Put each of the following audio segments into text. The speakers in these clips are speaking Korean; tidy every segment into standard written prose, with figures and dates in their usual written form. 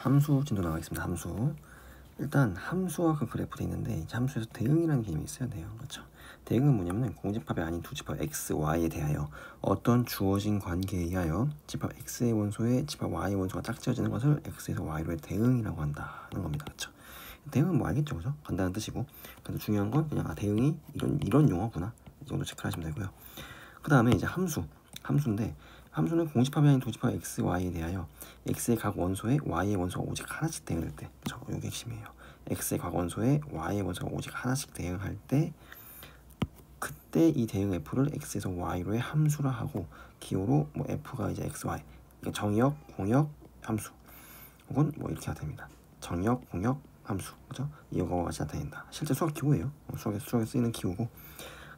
함수 진도 나가겠습니다. 함수. 일단 함수와 그 그래프 돼 있는데 이제 함수에서 대응이라는 개념이 있어야 돼요. 그렇죠? 대응은 뭐냐면 공집합이 아닌 두 집합 x, y에 대하여 어떤 주어진 관계에 의하여 집합 x의 원소에 집합 y의 원소가 짝지어지는 것을 x에서 y로의 대응이라고 한다는 겁니다. 그렇죠? 대응은 뭐 알겠죠, 그죠? 간단한 뜻이고. 그래서 중요한 건 그냥 대응이 이런 용어구나 이 정도 체크를 하시면 되고요. 그 다음에 이제 함수인데 함수는 공집합이 아닌 두 집합 x, y에 대하여 x의 각 원소에 y의 원소가 오직 하나씩 대응할 때, 그렇죠? 이게 핵심이에요. x의 각 원소에 y의 원소가 오직 하나씩 대응할 때, 그때 이 대응 f를 x에서 y로의 함수라 하고 기호로 뭐 f가 이제 x, y, 그러니까 정역, 공역, 함수, 혹은 뭐 이렇게 됩니다. 정역, 공역, 함수, 그죠? 이거와 같이 나타낸다. 실제 수학 기호예요. 수학에 쓰이는 기호고,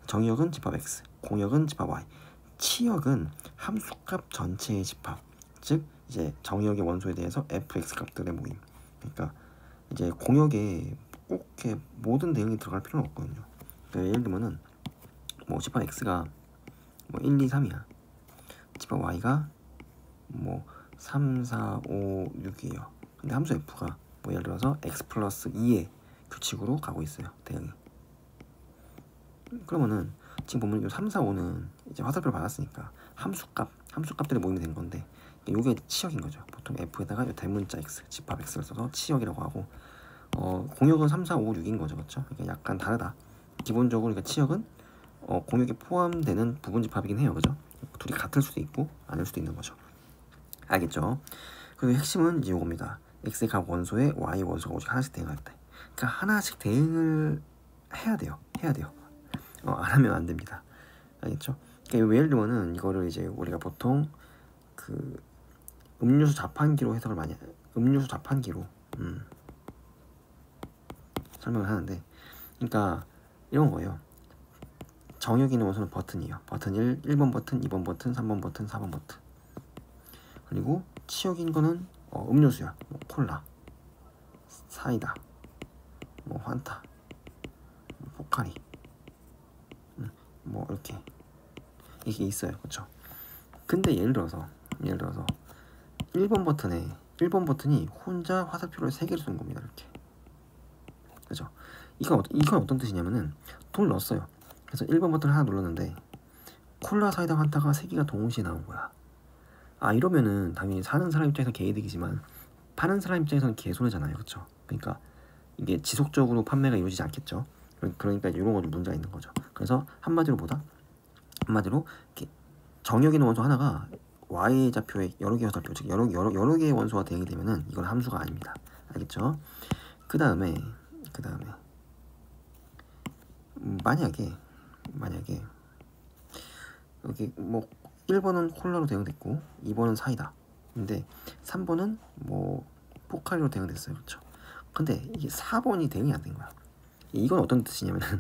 정역은 집합 x, 공역은 집합 y, 치역은 함수값 전체의 집합, 즉 이제 정역의 원소에 대해서 fx 값들의 모임. 그러니까 이제 공역에 꼭 이렇게 모든 대응이 들어갈 필요는 없거든요. 그러니까 예를 들면은 뭐 집합 x가 뭐 1, 2, 3이야. 집합 y가 뭐 3, 4, 5, 6이에요. 근데 함수 f가 뭐 예를 들어서 x 플러스 2의 규칙으로 가고 있어요. 대응이. 그러면은 지금 보면 이 3, 4, 5는 이제 화살표를 받았으니까 함수값들의 모임이 된 건데 이게 치역인 거죠. 보통 f에다가 이 대문자 x, 집합 x를 써서 치역이라고 하고, 공역은 3, 4, 5, 6인 거죠. 그렇죠? 그러니까 약간 다르다. 기본적으로 그러니까 치역은 공역에 포함되는 부분 집합이긴 해요. 그죠? 둘이 같을 수도 있고 아닐 수도 있는 거죠. 알겠죠? 그리고 핵심은 이제 이겁니다. x의 각 원소에 y 원소가 오직 하나씩 대응할 때. 그러니까 하나씩 대응을 해야 돼요. 안 하면 안 됩니다. 알겠죠? 그러니까 예를 들면은 이거를 이제 우리가 보통 그 음료수 자판기로 해석을 많이 음료수 자판기로 설명을 하는데, 그러니까 이런 거예요. 정역이 있는 원소는 버튼이에요. 버튼 1번 버튼, 2번 버튼, 3번 버튼, 4번 버튼. 그리고 치역인 거는 음료수야. 뭐 콜라, 사이다, 뭐 환타, 뭐 포카리, 뭐 이렇게 이게 있어요. 그렇죠? 근데 예를 들어서 1번 버튼이 혼자 화살표를 3개를 쏜 겁니다. 이렇게. 그죠? 이건 어떤 뜻이냐면은 돈을 넣었어요. 그래서 1번 버튼을 하나 눌렀는데 콜라, 사이다, 환타가 3개가 동시에 나온 거야. 이러면은 당연히 사는 사람 입장에서 개이득이지만 파는 사람 입장에서는 개손해잖아요. 그렇죠? 그러니까 이게 지속적으로 판매가 이루어지지 않겠죠. 그러니까 이런 건 문제가 있는 거죠. 그래서 한마디로 이렇게 정역 있는 원소 하나가 y 좌표에 여러 개의 화살표, 즉 여러 개의 원소가 대응이 되면은 이건 함수가 아닙니다. 알겠죠? 그 다음에 만약에 여기 뭐 1번은 콜라로 대응됐고 2번은 사이다. 근데 3번은 뭐 포카리로 대응됐어요. 그렇죠? 근데 이게 4번이 대응이 안 된 거야. 이건 어떤 뜻이냐면은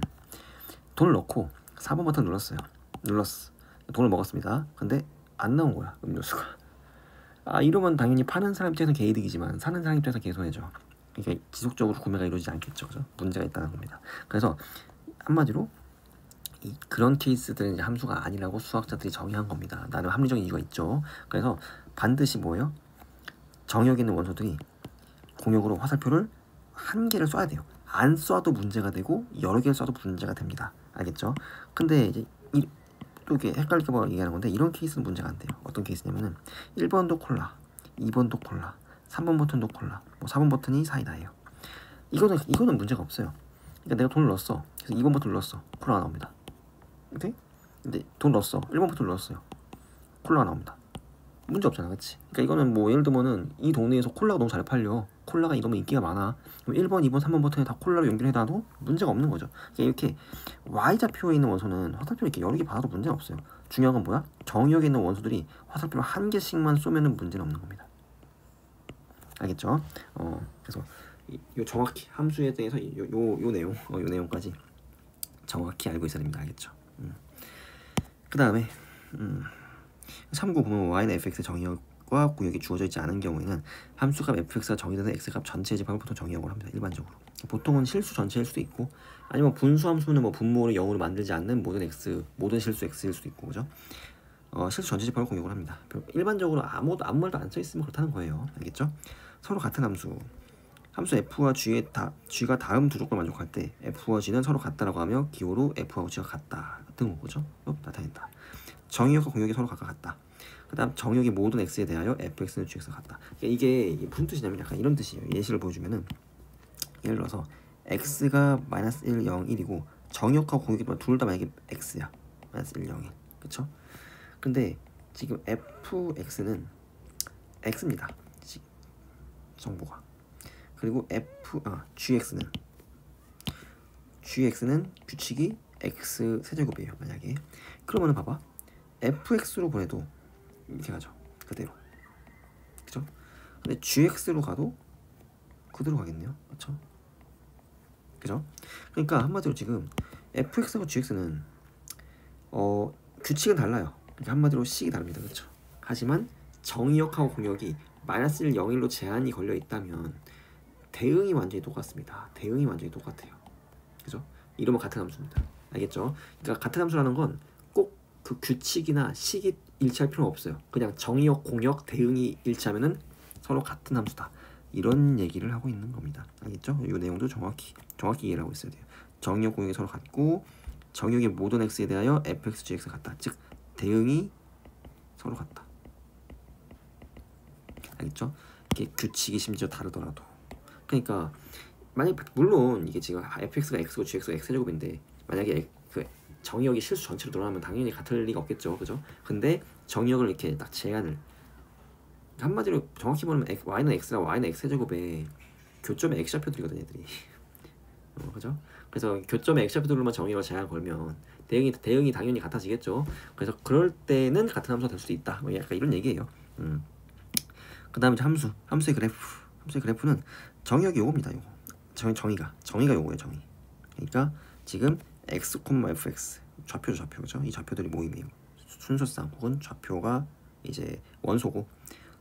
돈을 넣고 4번 버튼 눌렀어. 돈을 먹었습니다. 근데 안 나온 거야, 음료수가. 이러면 당연히 파는 사람 입장에서는 개이득이지만 사는 사람 입장에서 개손해죠. 이게 지속적으로 구매가 이루어지지 않겠죠. 그죠? 문제가 있다는 겁니다. 그래서 한마디로 그런 케이스들은 이제 함수가 아니라고 수학자들이 정의한 겁니다. 나름 합리적인 이유가 있죠. 그래서 반드시 뭐예요? 정역에 있는 원소들이 공역으로 화살표를 한 개를 쏴야 돼요. 안 쏴도 문제가 되고 여러 개를 쏴도 문제가 됩니다. 알겠죠? 근데 이제 또 이렇게 헷갈릴까봐 얘기하는 건데 이런 케이스는 문제가 안 돼요. 어떤 케이스냐면은 1번도 콜라, 2번도 콜라, 3번 버튼도 콜라, 뭐 4번 버튼이 사이다예요. 이거는 문제가 없어요. 그러니까 내가 돈을 넣었어. 그래서 2번 버튼 눌렀어. 콜라가 나옵니다. 오케이? 근데 돈 넣었어. 1번 버튼 눌렀어요. 콜라가 나옵니다. 문제 없잖아, 그치? 그러니까 이거는 뭐 예를 들면은 이 동네에서 콜라가 너무 잘 팔려. 콜라가 이러면 인기가 많아. 그럼 1번, 2번, 3번 버튼에 다 콜라로 연결해놔도 문제가 없는 거죠. 그러니까 이렇게 Y좌표에 있는 원소는 화살표 이렇게 여러 개 받아도 문제가 없어요. 중요한 건 뭐야? 정역에 있는 원소들이 화살표를 한 개씩만 쏘면은 문제는 없는 겁니다. 알겠죠? 그래서 요 정확히 함수에 대해서 요 내용까지 정확히 알고 있어야 됩니다. 알겠죠? 그 다음에 참고 보면 y는 fx의 정의역과 구역이 주어져 있지 않은 경우에는 함수값 fx가 정의되는 x값 전체의 집합을 보통 정의역으로 합니다. 일반적으로. 보통은 실수 전체일 수도 있고, 아니면 분수 함수는 뭐 분모를 0으로 만들지 않는 모든 실수 x일 수도 있고, 그죠? 실수 전체집합을 공격을 합니다. 일반적으로 아무 말도 안 써 있으면 그렇다는 거예요. 알겠죠? 서로 같은 함수 F와 G가 다음 두 조건을 만족할 때 F와 G는 서로 같다라고 하며 기호로 F하고 G가 같다 같은 거죠. 나타낸다. 정의역과 공역이 서로 각각 같다. 그 다음 정역의 모든 x에 대하여 fx는 gx가 같다. 그러니까 이게 무슨 뜻이냐면 약간 이런 뜻이에요. 예시를 보여주면은 예를 들어서 x가 -1, 0, 1이고 정역하고 공역이 둘 다 만약에 x야. -1, 0, 1. 그쵸? 근데 지금 fx는 x입니다. 정보가. 그리고 gx는 규칙이 x 세제곱이에요. 만약에. 그러면은 봐봐. fx로 보내도 이렇게 가죠. 그대로. 그죠? 근데 gx로 가도 그대로 가겠네요. 그쵸? 그죠? 그러니까 한마디로 지금 fx하고 gx는 규칙은 달라요. 그러니까 한마디로 식이 다릅니다. 그렇죠? 하지만 정의역하고 공역이 -1, 0, 1로 제한이 걸려 있다면 대응이 완전히 똑같습니다. 대응이 완전히 똑같아요. 그죠? 이러면 같은 함수입니다. 알겠죠? 그러니까 같은 함수라는 건 꼭 그 규칙이나 식이 일치할 필요는 없어요. 그냥 정의역, 공역, 대응이 일치하면은 서로 같은 함수다. 이런 얘기를 하고 있는 겁니다. 알겠죠? 이 내용도 정확히 이해를 하고 있어야 돼요. 정의역, 공역이 서로 같고 정의역의 모든 x에 대하여 fx, gx가 같다. 즉 대응이 서로 같다. 알겠죠? 이게 규칙이 심지어 다르더라도. 그러니까 물론 이게 지금 fx가 x고 gx가 x제곱인데 만약에 그 정의역이 실수 전체로 늘어나면 당연히 같을 리가 없겠죠. 그죠? 근데 정의역을 이렇게 딱 제한을 한마디로 정확히 보면 y는 x라 y는 x제곱에 교점에 x좌표들이거든 얘들이. 그죠? 그래서 교점에 x좌표들로만 정의역을 제한 걸면 대응이 당연히 같아지겠죠. 그래서 그럴 때는 같은 함수가 될 수도 있다. 뭐 약간 이런 얘기예요. 그 다음에 함수의 그래프는 정의역이 요겁니다. 요거 정의가 요거예요. 정의. 그러니까 지금 x, fx 좌표죠. 이 좌표들이 모임이에요. 순서상 혹은 좌표가 이제 원소고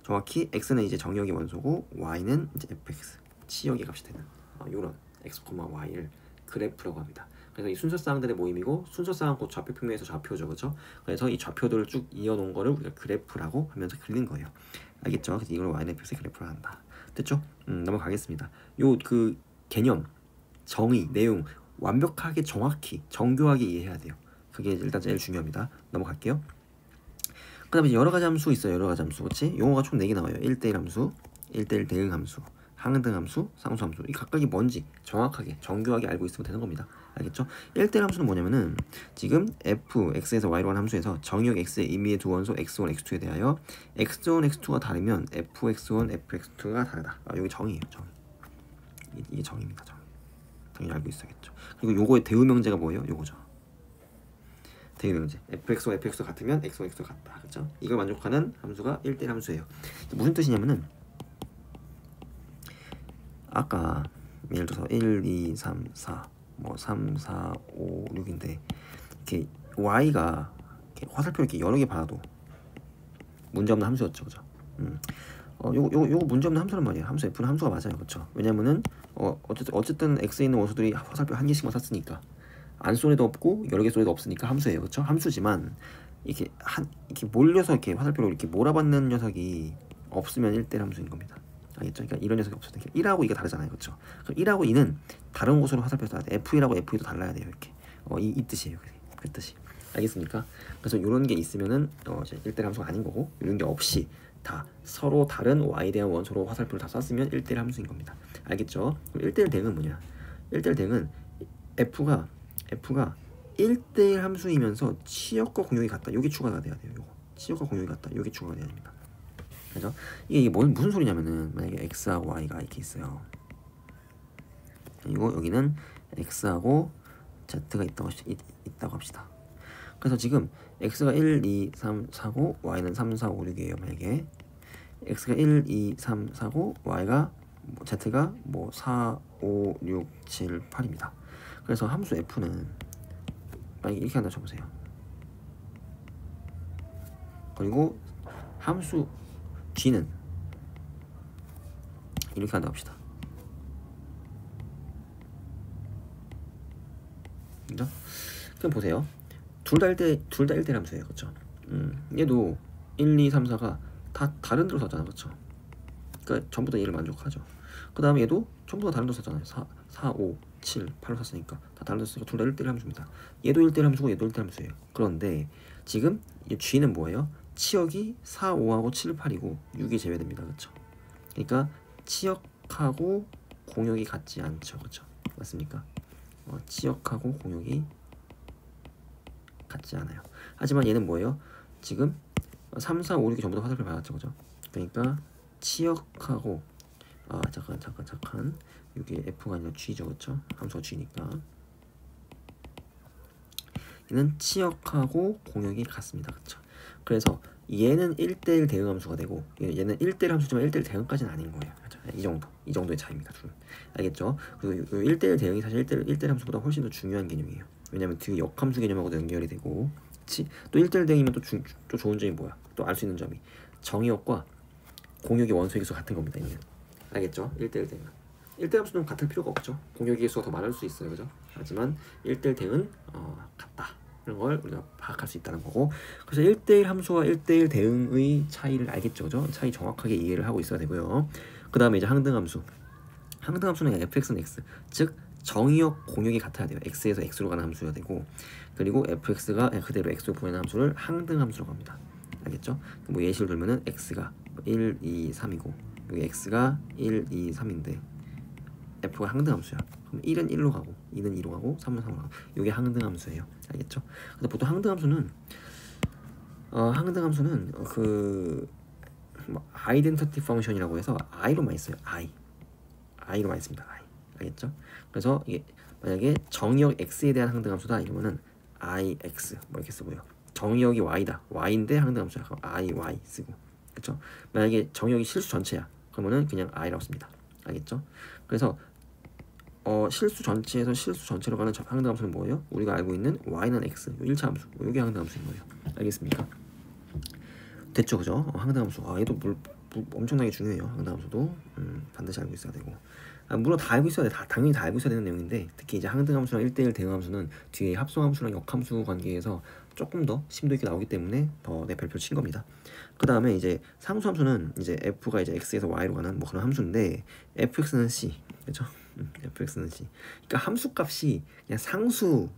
정확히 x는 이제 정의역이 원소고 y는 이제 fx 치역의 값이 되는 요런 x, y를 그래프라고 합니다. 그래서 이 순서쌍들의 모임이고 순서쌍은 곧 좌표 평면에서 좌표죠. 그렇죠? 그래서 이 좌표들을 쭉 이어놓은 거를 우리가 그래프라고 하면서 그리는 거예요. 알겠죠? 그래서 이걸 y는 fx의 그래프를 한다. 됐죠? 넘어가겠습니다. 요 그 개념, 정의, 내용 완벽하게 정확히 정교하게 이해해야 돼요. 그게 일단 제일 중요합니다. 넘어갈게요. 그 다음에 여러 가지 함수 있어요. 여러 가지 함수. 그렇지? 용어가 총 4개 나와요. 1대1 함수, 1대1 대응 함수, 항등 함수, 상수 함수. 이 각각이 뭔지 정확하게 정교하게 알고 있으면 되는 겁니다. 알겠죠? 1대1 함수는 뭐냐면은 지금 f, x에서 y로 한 함수에서 정의역 x의 임의의 두 원소 x1, x2에 대하여 x1, x2가 다르면 fx1, fx2가 다르다. 여기 정의예요. 정의. 이게 정의입니다. 정의. 당연히 알고 있어야겠죠. 그리고 요거의 대우 명제가 뭐예요? 요거죠. 대우 명제. fx와 fx가 같으면 x와 x가 같다. 그렇죠? 이걸 만족하는 함수가 1대1 함수예요. 무슨 뜻이냐면은 아까 예를 들어서 1, 2, 3, 4 뭐 3, 4, 5, 6인데 이렇게 y가 이렇게 화살표 이렇게 여러 개 받아도 문제없는 함수였죠. 그죠? 요거 문제없는 함수란 말이에요. 함수 f는 함수가 맞아요. 그렇죠? 왜냐면은 어쨌든 x에 있는 원소들이 화살표 한 개씩만 샀으니까 안 쏘리도 없고 여러 개 쏘리도 없으니까 함수예요. 그렇죠? 함수지만 이렇게 몰려서 이렇게 화살표로 이렇게 몰아받는 녀석이 없으면 1대1 함수인 겁니다. 알겠죠? 그러니까 이런 녀석이 없어도 1하고 2가 다르잖아요. 그렇죠? 그럼 1하고 2는 다른 곳으로 화살표 써야 돼. f1하고 f2도 달라야 돼요. 이렇게. 이 뜻이에요. 그 뜻이. 알겠습니까? 그래서 이런 게 있으면은 이제 1대1 함수가 아닌 거고 이런 게 없이 다 서로 다른 y에 대한 원소로 화살표를 다 쐈으면 1대1 함수인 겁니다. 알겠죠? 그럼 1대1 대응은 뭐냐? 1대1 대응은 f가 1대1 함수이면서 치역과 공역이 같다. 여기 추가가 돼야 돼요. 요거. 치역과 공역이 같다. 여기 추가가 돼야 됩니다. 그죠? 이게 무슨 소리냐면은 만약에 x하고 y가 이렇게 있어요. 그리고 여기는 x하고 z가 있다고 합시다. 그래서 지금 x가 1, 2, 3, 4고 y는 3, 4, 5, 6이에요. 만약에 x가 1, 2, 3, 4고 y가 z가 4, 5, 6, 7, 8입니다. 그래서 함수 f는 만약에 이렇게 한다 쳐보세요. 그리고 함수 g는 이렇게 한다 합시다. 그죠? 그럼 보세요. 둘 다 1대1 함수예요. 그렇죠? 얘도 1, 2, 3, 4가 다 다른 데로 썼잖아, 그쵸? 그러니까 전부 다 얘를 만족하죠. 그 다음에 얘도 전부 다 다른 데로 썼잖아요. 4, 5, 7, 8로 썼으니까 다 다른 데로 썼으니까 둘 다 1대1 함수입니다. 얘도 1대1 함수고 얘도 1대1 함수예요. 그런데 지금 이 G는 뭐예요? 치역이 4, 5하고 7, 8이고 6이 제외됩니다. 그쵸? 그러니까 치역하고 공역이 같지 않죠. 그쵸? 맞습니까? 치역하고 공역이 같지 않아요. 하지만 얘는 뭐예요? 지금 3, 4, 5, 6이 전부 다 화살표 받았죠. 그죠? 그러니까 치역하고 잠깐 이게 F가 아니라 G죠. 그쵸? 함수가 G니까 얘는 치역하고 공역이 같습니다. 그쵸? 그래서 얘는 1대1 대응 함수가 되고 얘는 1대1 함수지만 1대1 대응까지는 아닌 거예요. 그쵸? 이 정도의 차이입니다. 둘. 알겠죠? 그리고 1대1 대응이 사실 1대1 함수보다 훨씬 더 중요한 개념이에요. 왜냐면 뒤에 역함수 개념하고도 연결이 되고, 그치? 또 1대1 대응이면 또 좋은 점이 뭐야? 또 알 수 있는 점이 정의역과 공역의 원소의 개수가 같은 겁니다. 얘는. 알겠죠? 1대1 대응은 1대1 함수는 같을 필요가 없죠. 공역의 개수가 더 많을 수 있어요. 그죠? 하지만 1대1 대응은 같다. 이런 걸 우리가 파악할 수 있다는 거고, 그래서 1대1 함수와 1대1 대응의 차이를 알겠죠. 그죠? 차이 정확하게 이해를 하고 있어야 되고요. 그 다음에 이제 항등함수. 항등함수는 fx는 x, 즉 정의역 공역이 같아야 돼요. x에서 x로 가는 함수여야 되고, 그리고 fx가 그대로 x로 보내는 함수를 항등함수라고 합니다. 알겠죠? 뭐 예시를 들면은 x가 1, 2, 3이고 여기 x가 1, 2, 3인데 f가 항등함수야. 그럼 1은 1로 가고 2는 2로 가고 3은 3로 가고 이게 항등함수예요. 알겠죠? 근데 보통 항등함수는 그 아이덴티티 펑션이라고 해서 i로 많이 써요. i로 많이 씁니다. i. 알겠죠? 그래서 이게 만약에 정의역 x에 대한 항등함수다 이러면은 ix 뭐 이렇게 쓰고요. 정의역이 y다. y인데 항등함수야. 그럼 iy 쓰고. 그렇죠? 만약에 정의역이 실수 전체야. 그러면은 그냥 i라고 씁니다. 알겠죠? 그래서 실수 전체에서 실수 전체로 가는 항등함수는 뭐예요? 우리가 알고 있는 y는 x, 1차 함수. 이게 항등함수인 거예요. 알겠습니까? 됐죠, 그죠? 항등함수. 얘도 엄청나게 중요해요. 항등함수도 반드시 알고 있어야 되고. 물론 다 알고 있어야 돼. 당연히 다 알고 있어야 되는 내용인데, 특히 이제 항등함수랑 1대1 대응함수는 뒤에 합성함수랑 역함수 관계에서 조금 더 심도 있게 나오기 때문에 더 내 별표 친 겁니다. 그 다음에 이제 상수함수는 이제 f가 이제 x에서 y로 가는 뭐 그런 함수인데, fx는 c, 그렇죠? fx는 c. 그러니까 함수값이 그냥 상수인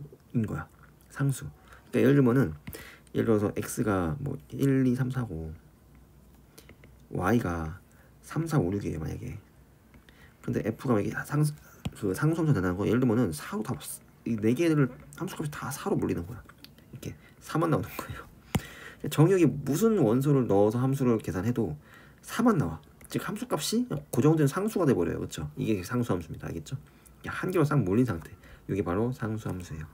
거야. 상수. 그러니까 예를 들어서 x가 뭐 1, 2, 3, 4고 y가 3, 4, 5, 6이에요. 만약에. 근데 f가 만약에 상수함수 된다는 거, 예를 들면은 4로 다 이 네 개를 함수값이 다 4로 몰리는 거야. 이렇게 4만 나오는 거예요. 정의역에 무슨 원소를 넣어서 함수를 계산해도 4만 나와. 즉 함수값이 고정된 상수가 돼버려요. 그렇죠? 이게 상수함수입니다. 알겠죠? 한 개로 싹 몰린 상태. 이게 바로 상수함수예요.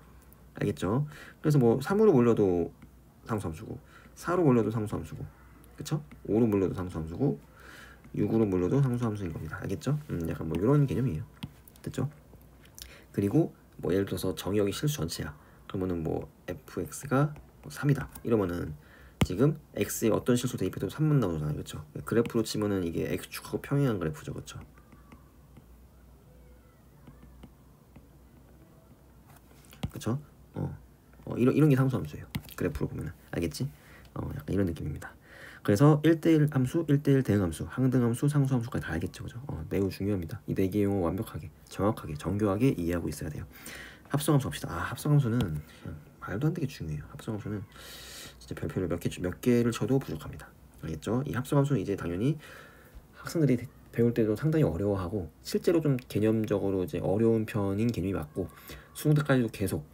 알겠죠? 그래서 뭐 3으로 몰려도 상수함수고 4로 몰려도 상수함수고, 그쵸? 5로 몰려도 상수함수고 6으로 몰려도 상수함수인 겁니다. 알겠죠? 약간 뭐 이런 개념이에요. 됐죠? 그리고 뭐 예를 들어서 정의역이 실수 전체야. 그러면은 뭐 fx가 3이다 이러면은 지금 x에 어떤 실수 대입해도 3만 나오잖아요. 그쵸? 그래프로 치면은 이게 x축하고 평행한 그래프죠. 그쵸? 그쵸? 이런 게 상수함수예요. 그래프로 보면은. 알겠지? 약간 이런 느낌입니다. 그래서 1대1 함수, 1대1 대응함수, 항등함수, 상수함수까지 다 알겠죠. 그죠? 매우 중요합니다. 이 4개 용어 완벽하게, 정확하게, 정교하게 이해하고 있어야 돼요. 합성함수 합시다. 합성함수는 그냥 말도 안 되게 중요해요. 합성함수는 진짜 별표를 몇 개를 쳐도 부족합니다. 알겠죠? 이 합성함수는 이제 당연히 학생들이 배울 때도 상당히 어려워하고, 실제로 좀 개념적으로 이제 어려운 편인 개념이 맞고, 수능때까지도 계속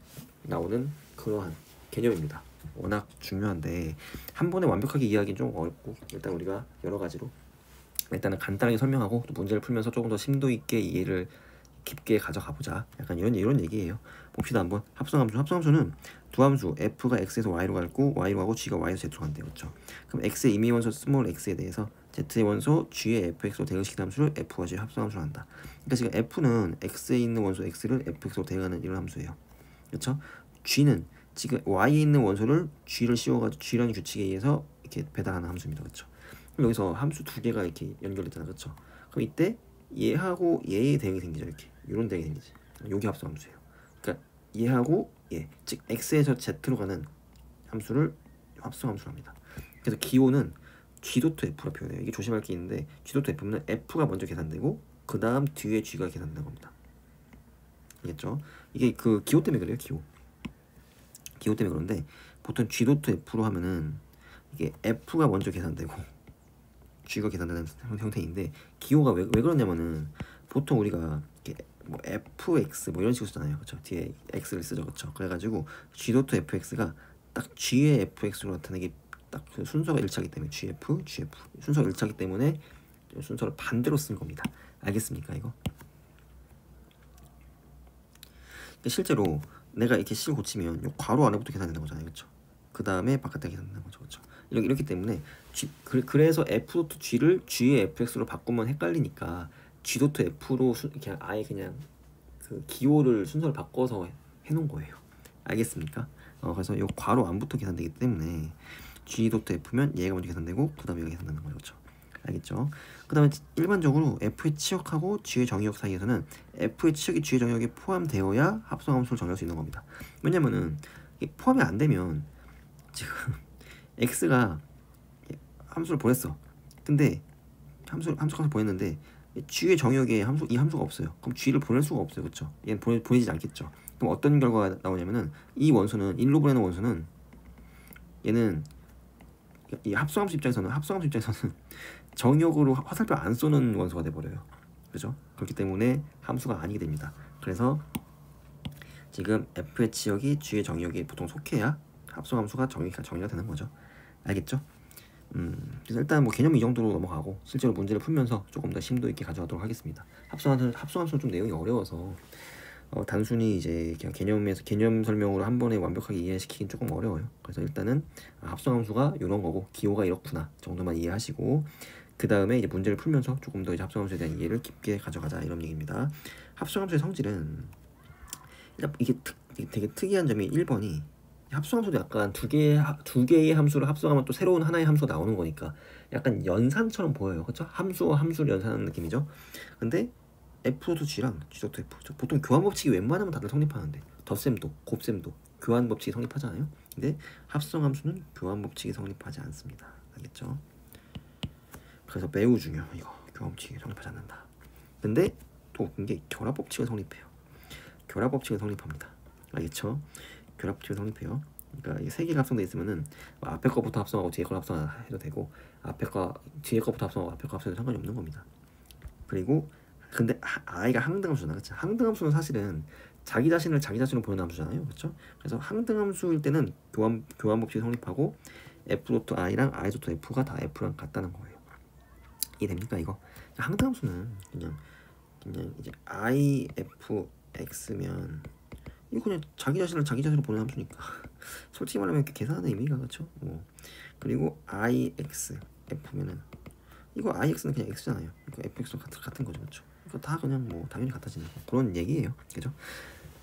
나오는 그러한 개념입니다. 워낙 중요한데 한 번에 완벽하게 이해하기는 좀 어렵고, 일단 우리가 여러 가지로 일단은 간단하게 설명하고 또 문제를 풀면서 조금 더 심도 있게 이해를 깊게 가져가 보자. 약간 이런 얘기예요. 봅시다 한번. 합성함수는 두 함수 f가 x에서 y로 가고 y로 가고 g가 y에서 z로 간대요. 그렇죠? 그럼 x의 임의 원소 스몰 x에 대해서 z의 원소 g의 fx로 대응시키는 함수를 f와 g의 합성함수로 한다. 그러니까 지금 f는 x에 있는 원소 x를 fx로 대응하는 이런 함수예요. 그렇죠? g는 지금 y에 있는 원소를 g를 씌워가지고 g라는 규칙에 의해서 이렇게 배달하는 함수입니다. 그렇죠? 그럼 여기서 함수 두 개가 이렇게 연결됐잖아. 그렇죠? 그럼 이때 얘하고 얘의 대응이 생기죠. 이렇게 이런 대응이 생기지. 요게 합성함수예요. 그러니까 얘하고 얘, 즉 x에서 z로 가는 함수를 합성함수랍니다. 그래서 기호는 G.F라 표현해요. 이게 조심할 게 있는데 G.F는 F가 먼저 계산되고 그 다음 뒤에 G가 계산되는 겁니다. 알겠죠? 이게 그 기호 때문에 그래요. 기호 때문에 그런데 보통 G.F로 하면은 이게 F가 먼저 계산되고 G가 계산되는 형태인데 기호가 왜 그러냐면은 보통 우리가 이렇게 뭐 fx 뭐 이런 식으로 쓰잖아요. 그렇죠? 뒤에 x를 쓰죠. 그렇죠? 그래가지고 G.fx가 딱 G의 fx로 나타내기 딱 그 순서가 일치하기 때문에 gf 순서가 일치하기 때문에 순서를 반대로 쓴 겁니다. 알겠습니까? 이거 실제로 내가 이렇게 식 고치면 요 괄호 안에부터 계산되는 거잖아요. 그렇죠? 그 다음에 바깥에 계산되는 거죠. 그렇죠? 이렇기 때문에 그래서 f.g를 g의 fx로 바꾸면 헷갈리니까 G.F로 그냥 아예 그냥 그 기호를 순서를 바꿔서 해놓은 거예요. 알겠습니까? 그래서 이 괄호 안부터 계산되기 때문에 G.F면 얘가 먼저 계산되고 그 다음에 얘가 계산되는 거죠. 그렇죠? 알겠죠? 그 다음에 일반적으로 F의 치역하고 G의 정의역 사이에서는 F의 치역이 G의 함수에 포함되어야 합성함수를 정의할 수 있는 겁니다. 왜냐면은 이게 포함이 안 되면 지금 X가 함수를 보냈어. 근데 함수값을 보냈는데 G의 정의역에 이 함수가 없어요. 그럼 G를 보낼 수가 없어요. 그렇죠? 얘는 보내지지 않겠죠. 그럼 어떤 결과가 나오냐면은 이 원수는 1로 보내는 원수는 얘는 이 합성함수 입장에서는 정의역으로 화살표 안 쏘는 원수가 돼버려요. 그죠? 그렇기 때문에 함수가 아니게 됩니다. 그래서 지금 F의 치역이 G의 정의역에 보통 속해야 합성함수가 정의가 되는 거죠. 알겠죠? 그래서 일단 뭐 개념 이 정도로 넘어가고 실제로 문제를 풀면서 조금 더 심도 있게 가져가도록 하겠습니다. 합성함수는 좀 내용이 어려워서 단순히 이제 그냥 개념 설명으로 한 번에 완벽하게 이해시키긴 조금 어려워요. 그래서 일단은 합성함수가 이런 거고 기호가 이렇구나 정도만 이해하시고 그 다음에 이제 문제를 풀면서 조금 더 이제 합성함수에 대한 이해를 깊게 가져가자 이런 얘기입니다. 합성함수의 성질은 이게 되게 특이한 점이 1번이 합성함수도 약간 두 개의 함수를 합성하면 또 새로운 하나의 함수가 나오는 거니까 약간 연산처럼 보여요. 그렇죠? 함수와 함수를 연산하는 느낌이죠. 근데 F.G랑 G.F 보통 교환 법칙이 웬만하면 다들 성립하는데 덧셈도 곱셈도 교환 법칙이 성립하잖아요. 근데 합성함수는 교환 법칙이 성립하지 않습니다. 알겠죠? 그래서 매우 중요. 이거 교환 법칙이 성립하지 않는다. 근데 또 웃긴 게 결합 법칙을 성립해요. 결합 법칙을 성립합니다. 알겠죠? 결합 법칙을 성립해요. 그러니까 이 세 개가 합성돼 있으면은 앞에 거부터 합성하고 뒤에 거 합성해도 되고 뒤에 거부터 합성하고 앞에 거 합성해도 상관이 없는 겁니다. 그리고 근데 i가 항등함수잖아. 그렇죠? 항등함수는 사실은 자기 자신을 보여주는 함수잖아요. 그렇죠? 그래서 항등함수일 때는 교환 법칙이 성립하고 f.i랑 i.f가 다 f랑 같다는 거예요. 이해됩니까 이거? 항등함수는 그냥 이제 ifx면 이거 그냥 자기 자신을 보는 함수니까 솔직히 말하면 이렇게 계산하는 의미가 그렇죠? 그리고 ix f면은 이거 ix는 그냥 x잖아요. 이거 fx도 같은 거죠, 그렇죠? 이거 다 그냥 뭐 당연히 같아지는 그런 얘기예요, 그죠?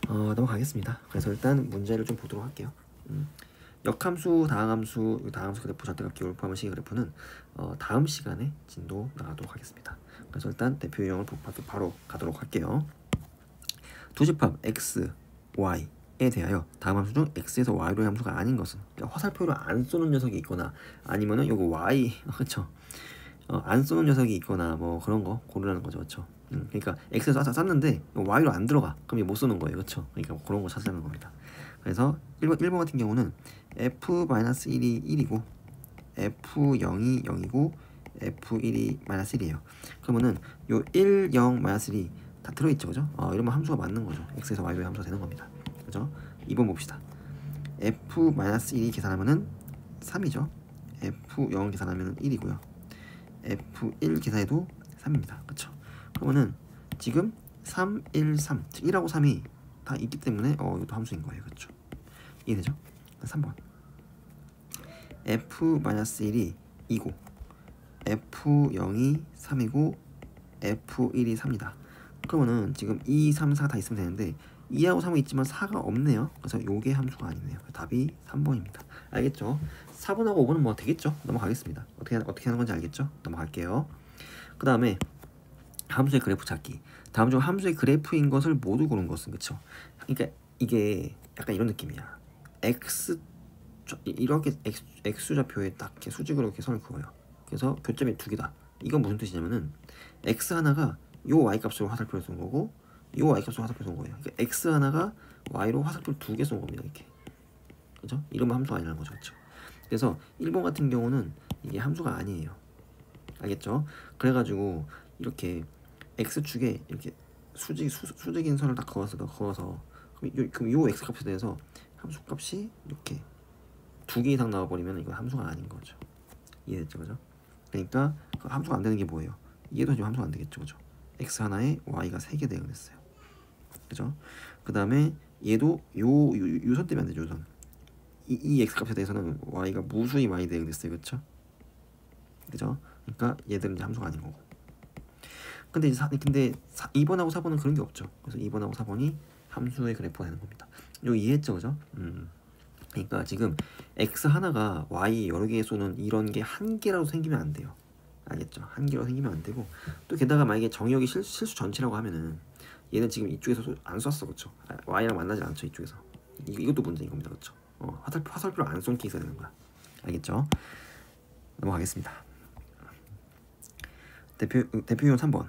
넘어가겠습니다. 그래서 일단 문제를 좀 보도록 할게요. 역함수, 다항함수 그래프, 절대값 기호를 포함한 시계 그래프는 다음 시간에 진도 나가도록 하겠습니다. 그래서 일단 대표 유형을 바로 가도록 할게요. 두집합 x, y에 대하여 다음 함수 중 x에서 y로의 함수가 아닌 것은 그러니까 화살표를 안 쏘는 녀석이 있거나 아니면은 요거 y 그렇죠? 안 쏘는 녀석이 있거나 뭐 그런 거 고르라는 거죠, 그렇죠? 그러니까 x에서 쐈는데 y로 안 들어가 그럼 이거 못 쏘는 거예요, 그렇죠? 그러니까 그런 거 찾으라는 겁니다. 그래서 1번 같은 경우는 f-1이 1이고 f0이 0이고 f1이 -1이에요. 그러면은 요 1, 0, -1이 다 들어있죠, 그죠? 이러면 함수가 맞는 거죠. x에서 y로의 함수가 되는 겁니다. 그죠? 2번 봅시다. f-1이 계산하면은 3이죠. f0 계산하면은 1이고요. f1 계산해도 3입니다. 그쵸? 그러면은 지금 3, 1, 3 1하고 3이 다 있기 때문에 이것도 함수인 거예요. 그쵸? 이해되죠? 3번 f-1이 2고 f0이 3이고 f1이 3이다. 그러면은 지금 2, 3, 4 다 있으면 되는데 2하고 3은 있지만 4가 없네요. 그래서 요게 함수가 아니네요. 답이 3번입니다. 알겠죠? 4번하고 5번은 뭐 되겠죠? 넘어가겠습니다. 어떻게 하는 건지 알겠죠? 넘어갈게요. 그 다음에 함수의 그래프 찾기. 다음 중 함수의 그래프인 것을 모두 고른 것은, 그쵸? 그러니까 이게 약간 이런 느낌이야. x 이렇게 x좌표에 딱 이렇게 수직으로 이렇게 선을 그어요. 그래서 교점이 두 개다. 이건 무슨 뜻이냐면은 x 하나가 요 y 값으로 화살표를 쏜 거고 요 y 값으로 화살표 쏜 거예요. 그러니까 x 하나가 y로 화살표를 두 개 쏜 겁니다. 이렇게. 그죠? 이러면 함수가 아니라는 거죠. 그렇죠? 그래서 1번 같은 경우는 이게 함수가 아니에요. 알겠죠? 그래가지고 이렇게 x축에 이렇게 수직인 선을 딱 그어서 그럼 요 x 값에 대해서 함수 값이 이렇게 두 개 이상 나와버리면 이거 함수가 아닌 거죠. 이해됐죠? 그죠? 그러니까 그 함수가 안 되는 게 뭐예요? 얘도 지금 함수가 안 되겠죠. 그죠? x 하나에 y가 3개 대응됐어요. 그죠? 그 다음에 얘도 요 선 때문에 안 되죠. 요 선. 이 x 값에 대해서는 y가 무수히 많이 대응됐어요. 그쵸? 그죠? 그러니까 얘들은 이제 함수가 아닌 거고. 근데 2번하고 4번은 그런 게 없죠. 그래서 2번하고 4번이 함수의 그래프가 되는 겁니다. 이거 이해했죠? 그죠? 그러니까 지금 x 하나가 y 여러 개에 쏘는 이런 게 한 개라도 생기면 안 돼요. 알겠죠? 한 개라도 생기면 안 되고 또 게다가 만약에 정의역이 실수 전체라고 하면은 얘는 지금 이쪽에서 안 쐈어. 그쵸? y랑 만나지 않죠. 이쪽에서. 이것도 문제인 겁니다. 그쵸? 화살표를 안 쏜 케이스가 되는 거야. 알겠죠? 넘어가겠습니다. 대표용 3번.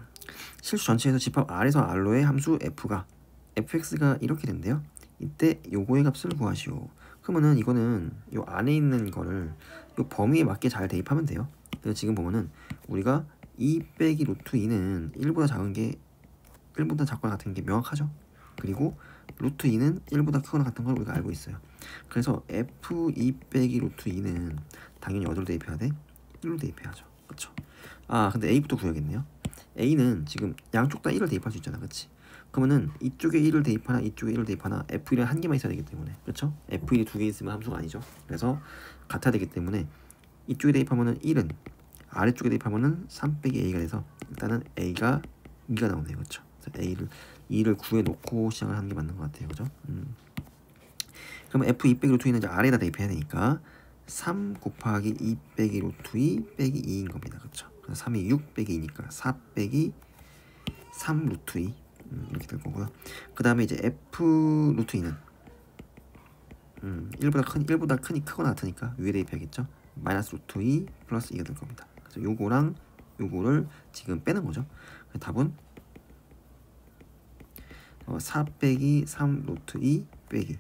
실수 전체에서 집합 R에서 R로의 함수 f가 fx가 이렇게 된대요. 이때 요거의 값을 구하시오. 그러면은 이거는 요 안에 있는 거를 요 범위에 맞게 잘 대입하면 돼요. 그래서 지금 보면은 우리가 2 빼기 루트 2는 1보다 작은 게 1보다 작거나 같은 게 명확하죠. 그리고 루트 2는 1보다 크거나 같은 걸 우리가 알고 있어요. 그래서 f2 빼기 루트 2는 당연히 어디로 대입해야 돼? 1로 대입해야죠. 그쵸? 아 근데 a부터 구해야겠네요. a는 지금 양쪽 다 1을 대입할 수 있잖아. 그치? 그러면은 이쪽에 1을 대입하나 이쪽에 1을 대입하나 f1은 한 개만 있어야 되기 때문에 그렇죠? f1이 두 개 있으면 함수가 아니죠. 그래서 같아야 되기 때문에 이쪽에 대입하면은 1은 아래쪽에 대입하면은 3 빼기 a가 돼서 일단은 a가 2가 나오네요. 그렇죠? 그래서 2를 구해 놓고 시작을 하는 게 맞는 것 같아요. 그죠? 그러면 f2 빼기 루트 2는 이제 아래에다 대입해야 되니까 3 곱하기 2 빼기 루트 2 빼기 2인 겁니다. 그렇죠? 그래서 3이 6 빼기 2니까 4 빼기 3 루트 2 이렇게 될 거고요. 그 다음에 이제 f 루트 2는 1보다 크거나 같으니까 위에 대입해야겠죠. 마이너스 루트 2 플러스 2가 될 겁니다. 그래서 요거랑 요거를 지금 빼는 거죠. 답은 4 빼기 3 루트 2 빼기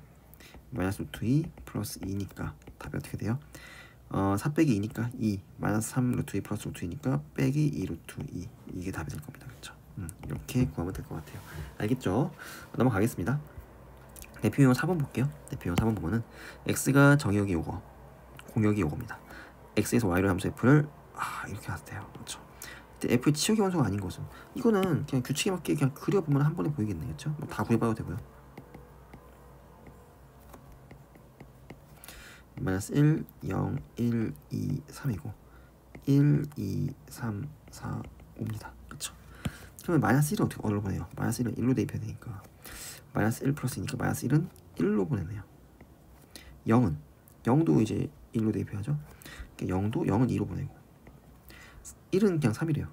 마이너스 루트 2 플러스 2니까 답이 어떻게 돼요? 4 빼기 2니까 2 마이너스 3 루트 2 플러스 루트 2니까 빼기 2 루트 2 이게 답이 될 겁니다. 그렇죠? 이렇게 구하면 될 것 같아요. 알겠죠? 넘어가겠습니다. 대표용 4번 볼게요. 대표용 4번 보면은 x가 정의역이 요거, 공역이 요겁니다. x에서 y로 함수 f를 이렇게 하세요. 그렇죠? 근데 f의 치역의 원소가 아닌 것은 이거는 그냥 규칙에 맞게 그냥 그려보면 한 번에 보이겠네요. 그렇죠? 뭐 다 구해봐도 되고요. 마이너스 1, 0, 1, 2, 3이고 1, 2, 3, 4, 5입니다. 그렇죠? 그러면 마이너스 1은 어디로 보내요? 마이너스 1은 1로 대입해야 되니까 마이너스 1 플러스니까 마이너스 1은 1로 보내네요. 0도 이제 1로 대입해야죠. 그러니까 0은 2로 보내고 1은 그냥 3이래요.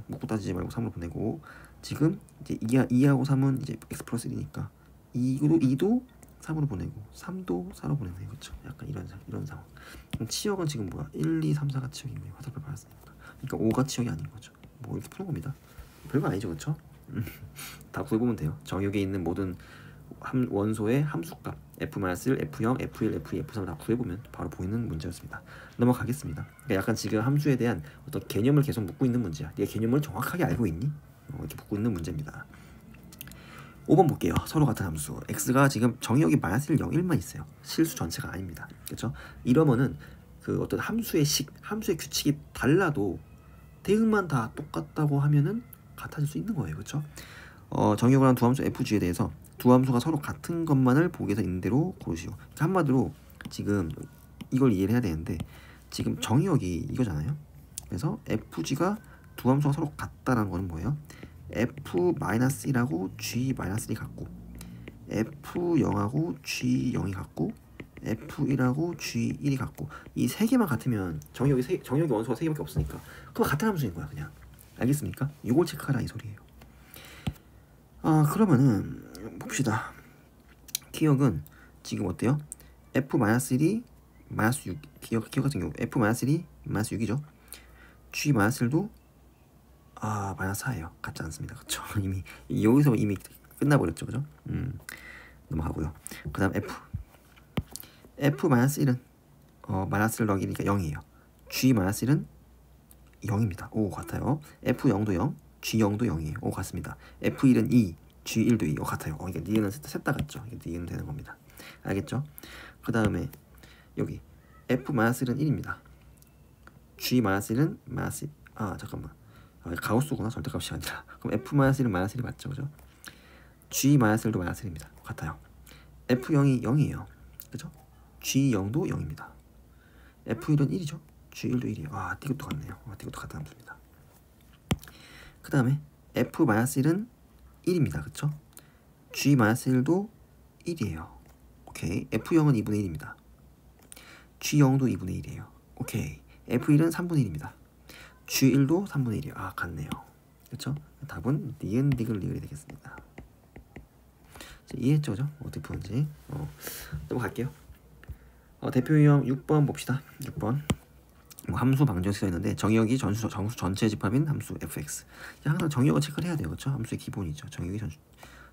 묻고 따지지 말고 3으로 보내고 지금 이제 2하고 3은 이제 x 플러스 1이니까 2도 3으로 보내고 3도 4로 보내네요. 그렇죠? 약간 이런 상황. 그럼 치역은 지금 뭐야? 1, 2, 3, 4가 치역이고요. 화살표 받았으니까. 그러니까 5가 치역이 아닌 거죠. 뭐 이렇게 푸는 겁니다. 별거 아니죠. 그렇죠? 다 구해보면 돼요. 정역에 있는 모든 원소의 함수값 f-1, f0, f1, f2, f3을 다 구해보면 바로 보이는 문제였습니다. 넘어가겠습니다. 그러니까 약간 지금 함수에 대한 어떤 개념을 계속 묻고 있는 문제야. 네가 개념을 정확하게 알고 있니? 이렇게 묻고 있는 문제입니다. 5번 볼게요. 서로 같은 함수 x가 지금 정의역이 마이너스 1, 0, 1만 있어요. 실수 전체가 아닙니다. 그렇죠? 이러면은 그 어떤 함수의 규칙이 달라도 대응만 다 똑같다고 하면은 같아질 수 있는 거예요. 그렇죠? 정의역을 한 두 함수 fg에 대해서 두 함수가 서로 같은 것만을 보기에서 있는 대로 고르시오. 그러니까 한마디로 지금 이걸 이해를 해야 되는데 지금 정의역이 이거잖아요. 그래서 fg가 두 함수가 서로 같다라는 거는 뭐예요? f-1하고 g-1이 같고 f0하고 g0이 같고 f1하고 g1이 같고 이 세 개만 같으면 정의역이 원소가 세 개밖에 없으니까 그거 같은 함수인 거야. 그냥 알겠습니까? 이걸 체크하라 이 소리예요. 그러면은 봅시다. 기억은 지금 어때요? f-1이 마이너스 6 기억 같은 경우 f 마이너스 1이 마이너스 6이죠. g 마이너스 1도 마이너스 4예요. 같지 않습니다. 그쵸? 이미 여기서 이미 끝나버렸죠. 그죠? 넘어가고요. 그 다음 f 마이너스 1은 마이너스를 넣기니까 0이에요. g 마이너스 1은 0입니다. 오 같아요. f0도 0, g0도 0이에요. 오 같습니다. f1은 2, g1도 2. 오 같아요. 이게 니은은 셋 다 같죠. 이게 니은 되는 겁니다. 알겠죠? 그 다음에 여기 f 마이너스 1은 1입니다. g 마이너스 1은 마이너스 잠깐만. 가우스구나. 절대값이 아니라. 그럼 f 마이너스 1은 마이너스 1이 맞죠, 그죠? g 마이너스 1도 마이너스 1입니다. 같아요. f0이 0이에요. 그죠? g0도 0입니다. f1은 1이죠. g1도 1이에요. 이것도 같네요. 이것도 같은 함수입니다. 그 다음에 f 마이너스 1은 1입니다. 그쵸? g 마이너스 1도 1이에요. 오케이. f0은 2분의 1입니다. g0도 2분의 1이에요. 오케이. f1은 3분의 1입니다. g1도 3분의 1이에요. 같네요. 그쵸? 답은 니은 디귿 리을이 되겠습니다. 이해했죠? 그죠? 어떻게 푸는지. 넘어갈게요. 대표 유형 6번 봅시다. 6번. 함수 방정식이 있는데 정의역이 정수 전체 집합인 함수 fx. 항상 정의역을 체크를 해야 돼요. 그렇죠? 함수의 기본이죠.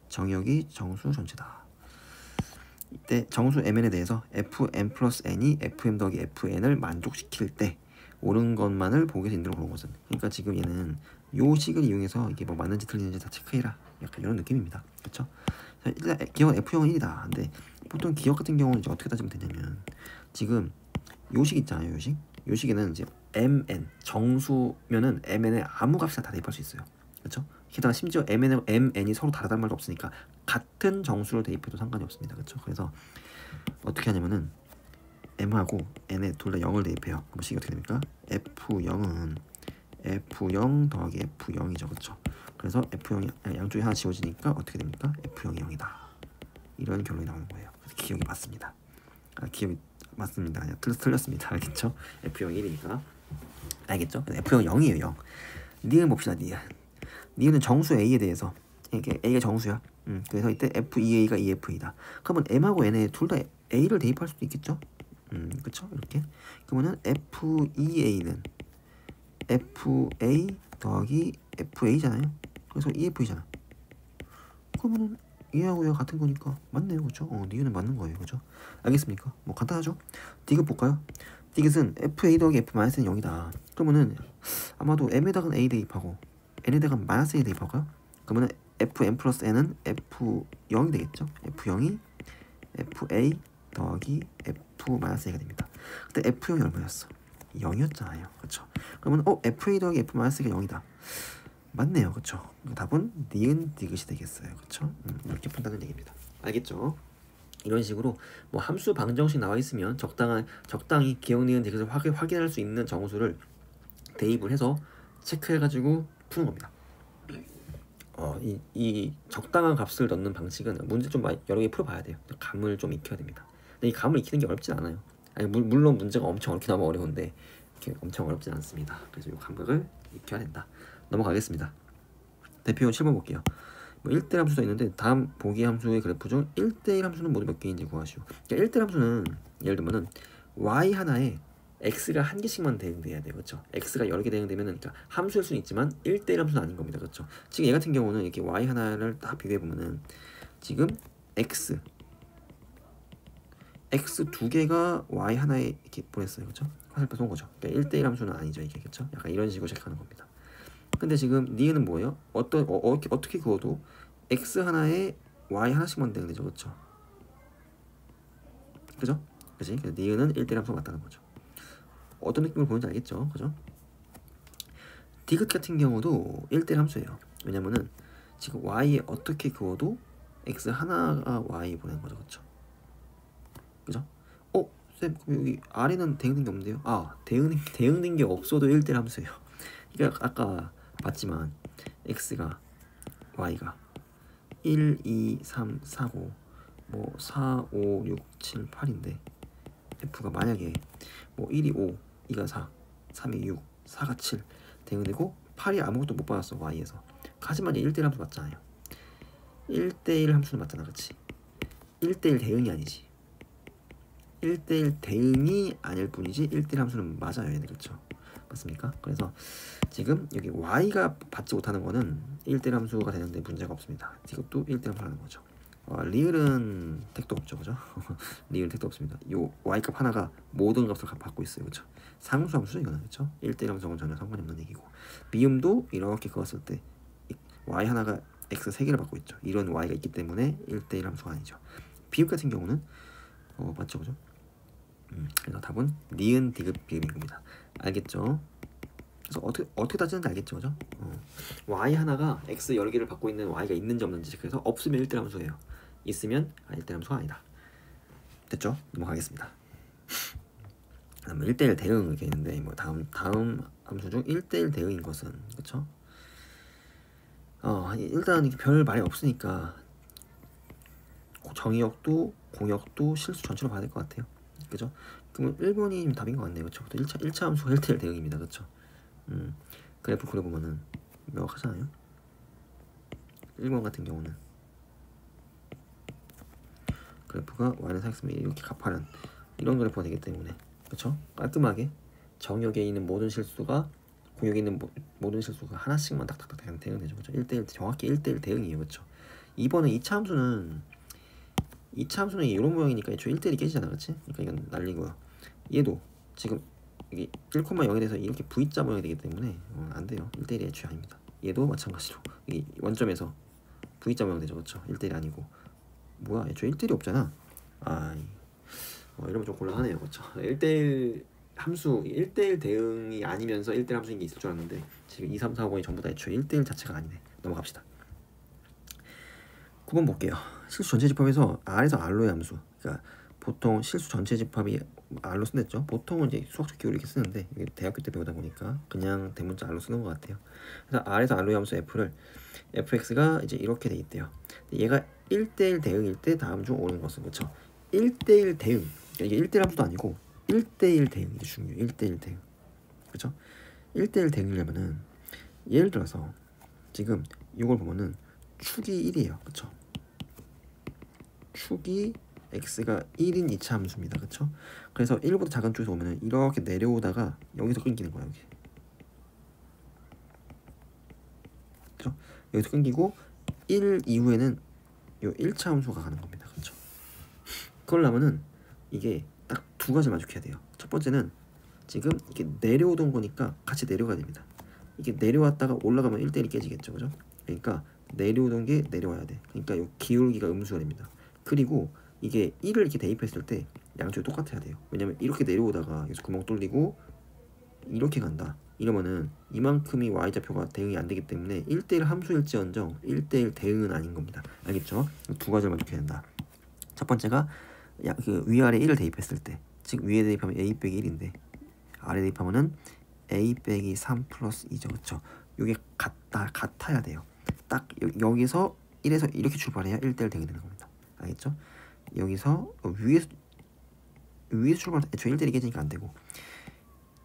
정의역이 정수 전체다. 이때 정수 mn에 대해서 fm 플러스 n이 fm 더하기 fn을 만족시킬 때 옳은 것만을 보기 위해서 인도로 보는 것은. 그러니까 지금 얘는 요 식을 이용해서 이게 뭐 맞는지 틀리는지 다 체크해라. 약간 이런 느낌입니다. 그렇죠? 일단 기억 f형은 1이다. 근데 보통 기억 같은 경우는 이제 어떻게 따지면 되냐면 지금 요식 있잖아요. 요식에는 이제 mn 정수면은 mn에 아무 값이나 다 대입할 수 있어요. 그렇죠? 게다가 심지어 mn이 서로 다르다는 말도 없으니까 같은 정수를 대입해도 상관이 없습니다. 그렇죠? 그래서 어떻게 하냐면은 m하고 n에 둘 다 0을 대입해요. 그럼 식이 어떻게 됩니까? f0은 f0 더하기 f0이죠. 그렇죠? 그래서 f0이 양쪽에 하나 지워지니까 어떻게 됩니까? f0이 0이다. 이런 결론이 나오는 거예요. 그래서 기억이 맞습니다. 기억이 맞습니다. 아니야, 틀렸습니다. 알겠죠? f0이 1이니까. 알겠죠? f0은 0이에요. 0. 니은 봅시다. 니은은 정수 a에 대해서 이게 a가 정수야. 그래서 이때 f2a가 2f이다. 그러면 m하고 n에 둘 다 a를 대입할 수도 있겠죠? 그쵸? 이렇게. 그러면은 f2a는 fa 더하기 fa잖아요. 그래서 2fa잖아. 그러면은 얘하고 얘가 같은 거니까 맞네요. 그쵸? 니은은 맞는 거예요. 그죠? 알겠습니까? 뭐 간단하죠? 디귿 볼까요? 디귿은 fa 더하기 f 마이너스는 0이다. 그러면은 아마도 m에다가 a 대입하고 n에다가 마이너스 a 대입할까요? 그러면은 fm 플러스 n은 f0이 되겠죠? f0이 fa 더하기 f 마이너스 a가 됩니다. 그때 f0이 얼마였어? 0이었잖아요. 그쵸? 그러면 fa 더하기 f 마이너스가 0이다. 맞네요. 그쵸? 답은 니은 디귿이 되겠어요. 그쵸? 이렇게 푼다는 얘기입니다. 알겠죠? 이런 식으로 뭐 함수 방정식 나와 있으면 적당히 기억 니은 디귿을 확인할 수 있는 정수를 대입을 해서 체크해가지고 푸는 겁니다. 이 적당한 값을 넣는 방식은 문제 좀 여러 개 풀어봐야 돼요. 감을 좀 익혀야 됩니다. 근데 이 감을 익히는 게 어렵진 않아요. 물론 문제가 엄청 어렵게 나오면 어려운데 이렇게 엄청 어렵진 않습니다. 그래서 이 감각을 익혀야 된다. 넘어가겠습니다. 대표용 7번 볼게요. 1대1 함수가 있는데 다음 보기 함수의 그래프 중 1대1 함수는 모두 몇 개인지 구하시오. 그러니까 1대1 함수는 예를 들면은 y 하나에 x가 한 개씩만 대응돼야 돼요. 그렇죠? x가 여러 개 대응되면은 그러니까 함수일 수는 있지만 1대1 함수는 아닌 겁니다. 그렇죠? 지금 얘 같은 경우는 이렇게 y 하나를 딱 비교해 보면은 지금 x 두 개가 y 하나에 이렇게 보냈어요. 그렇죠? 화살표 쏜 거죠. 그러니까 1대1 함수는 아니죠. 이게 그렇죠? 약간 이런 식으로 체크하는 겁니다. 근데 지금 니은은 뭐예요? 어떻게 그어도 x 하나에 y 하나씩만 대응되죠. 그렇죠? 그죠? 그지? 그래서 니은은 1대1 함수가 맞다는 거죠. 어떤 느낌을 보는지 알겠죠? 그죠? 디귿 같은 경우도 1대1 함수예요. 왜냐면은 지금 y에 어떻게 그어도 x 하나가 y 보낸 거죠. 그렇죠? 그죠? 쌤, 그럼 여기 아래는 대응된 게 없는데요? 대응된 게 없어도 1대1 함수예요. 그러니까 아까 봤지만 x가 y가 1, 2, 3, 4, 5 뭐 4, 5, 6, 7, 8인데 f가 만약에 뭐 1이 5, 2가 4, 3이 6, 4가 7 대응되고 8이 아무것도 못 받았어. y에서. 하지만 얘 1대1 함수 맞잖아요. 1대1 함수는 맞잖아. 그치? 1대1 대응이 아니지. 1대1 대응이 아닐 뿐이지 1대1 함수는 맞아요. 얘네 그렇죠? 맞습니까? 그래서 지금 여기 y가 받지 못하는 거는 1대1 함수가 되는데 문제가 없습니다. 이것도 1대1 함수라는 거죠. 리을은 택도 없죠, 그죠? 리을 택도 없습니다. 요 y값 하나가 모든 값을 받고 있어요, 그죠? 상수 함수죠, 이거는 그죠? 1대1 함수는 전혀 상관이 없는 얘기고, 미음도 이렇게 그었을 때 y 하나가 x 3개를 받고 있죠. 이런 y가 있기 때문에 1대1 함수가 아니죠. 비읍 같은 경우는 맞죠, 그죠? 그래서 답은 니은 디귿 비읍인 겁니다. 알겠죠? 그래서 어떻게 따지는지 알겠죠, 그죠? y 하나가 x 여러 개를 받고 있는 y가 있는지 없는지, 그래서 없으면 1대1 함수예요. 있으면 1대1 함수가 아니다. 됐죠? 넘어가겠습니다. 그다음 1대1 대응 이렇게 있는데 뭐 다음 함수 중 1대1 대응인 것은 그렇죠? 일단 별 말이 없으니까 정의역도 공역도 실수 전체로 봐야 될 것 같아요. 그죠? 그러면 1번이 답인 것 같네요. 그렇죠? 1차 함수가 1대1 대응입니다. 그렇죠? 그래프 그려보면은 명확하잖아요. 1번 같은 경우는 그래프가 y는 4x면 이렇게 가파른 이런 그래프가 되기 때문에 그렇죠? 깔끔하게 정역에 있는 모든 실수가 공역에 있는 모든 실수가 하나씩만 딱딱딱 대응되죠. 그렇죠? 1대1 정확히 1대1 대응이에요. 그렇죠? 2번은 2차 함수는 이런 모양이니까 애초에 1대1이 깨지잖아. 그렇지? 그러니까 이건 날리고요. 얘도 지금 이게 1,0에 대해서 이렇게 V자 모양이 되기 때문에 안 돼요. 1대1이 애초에 아닙니다. 얘도 마찬가지로 이 원점에서 V자 모양 되죠. 그렇죠? 1대1이 아니고 뭐야 애초에 1대1이 없잖아. 이러면 좀 곤란하네요. 그렇죠? 1대1 함수 1대1 대응이 아니면서 1대1 함수인 게 있을 줄 알았는데 지금 2, 3, 4, 5번이 전부 다 애초에 1대1 자체가 아니네. 넘어갑시다. 9번 볼게요. 실수 전체 집합에서 R에서 R로의 함수. 그러니까 보통 실수 전체 집합이 R로 쓴댔죠. 보통은 이제 수학적 기호를 이렇게 쓰는데 이게 대학교 때 배우다 보니까 그냥 대문자 R로 쓰는 것 같아요. 그래서 R에서 R로의 함수 F를 fx가 이제 이렇게 돼 있대요. 얘가 1대1 대응일 때 다음 중 옳은 것은 그렇죠. 1대1 대응. 그러니까 이게 1대1 함수도 아니고 1대1 대응. 이게 중요해요. 1대1 대응. 그렇죠? 1대1 대응이려면은 예를 들어서 지금 이걸 보면은 축이 1이에요. 그쵸? 축이 x가 1인 2차 함수입니다. 그쵸? 그래서 1보다 작은 쪽에서 오면은 이렇게 내려오다가 여기서 끊기는 거야. 여기. 그쵸? 여기서 끊기고 1 이후에는 요 1차 함수가 가는 겁니다. 그쵸? 그러려면은 이게 딱 두 가지 만족해야 돼요. 첫 번째는 지금 이게 내려오던 거니까 같이 내려가야 됩니다. 이게 내려왔다가 올라가면 1대1이 깨지겠죠. 그죠? 그러니까 내려오던 게 내려와야 돼. 그러니까 요 기울기가 음수가 됩니다. 그리고 이게 1을 이렇게 대입했을 때 양쪽이 똑같아야 돼요. 왜냐면 이렇게 내려오다가 여기서 구멍 뚫리고 이렇게 간다. 이러면은 이만큼이 y좌표가 대응이 안 되기 때문에 1대1 함수일지언정 1대1 대응은 아닌 겁니다. 알겠죠? 두 가지를 만족해야 된다. 첫 번째가 그 위아래 1을 대입했을 때, 즉 위에 대입하면 a 빼기 1인데 아래 대입하면은 a 빼기 3 플러스 2죠. 그쵸? 이게 같아야 돼요. 딱 여기서 1에서 이렇게 출발해야 1대1 대응이 되는 겁니다. 알겠죠? 여기서 위에서 출발 애초에 1대1이 깨지니까 안 되고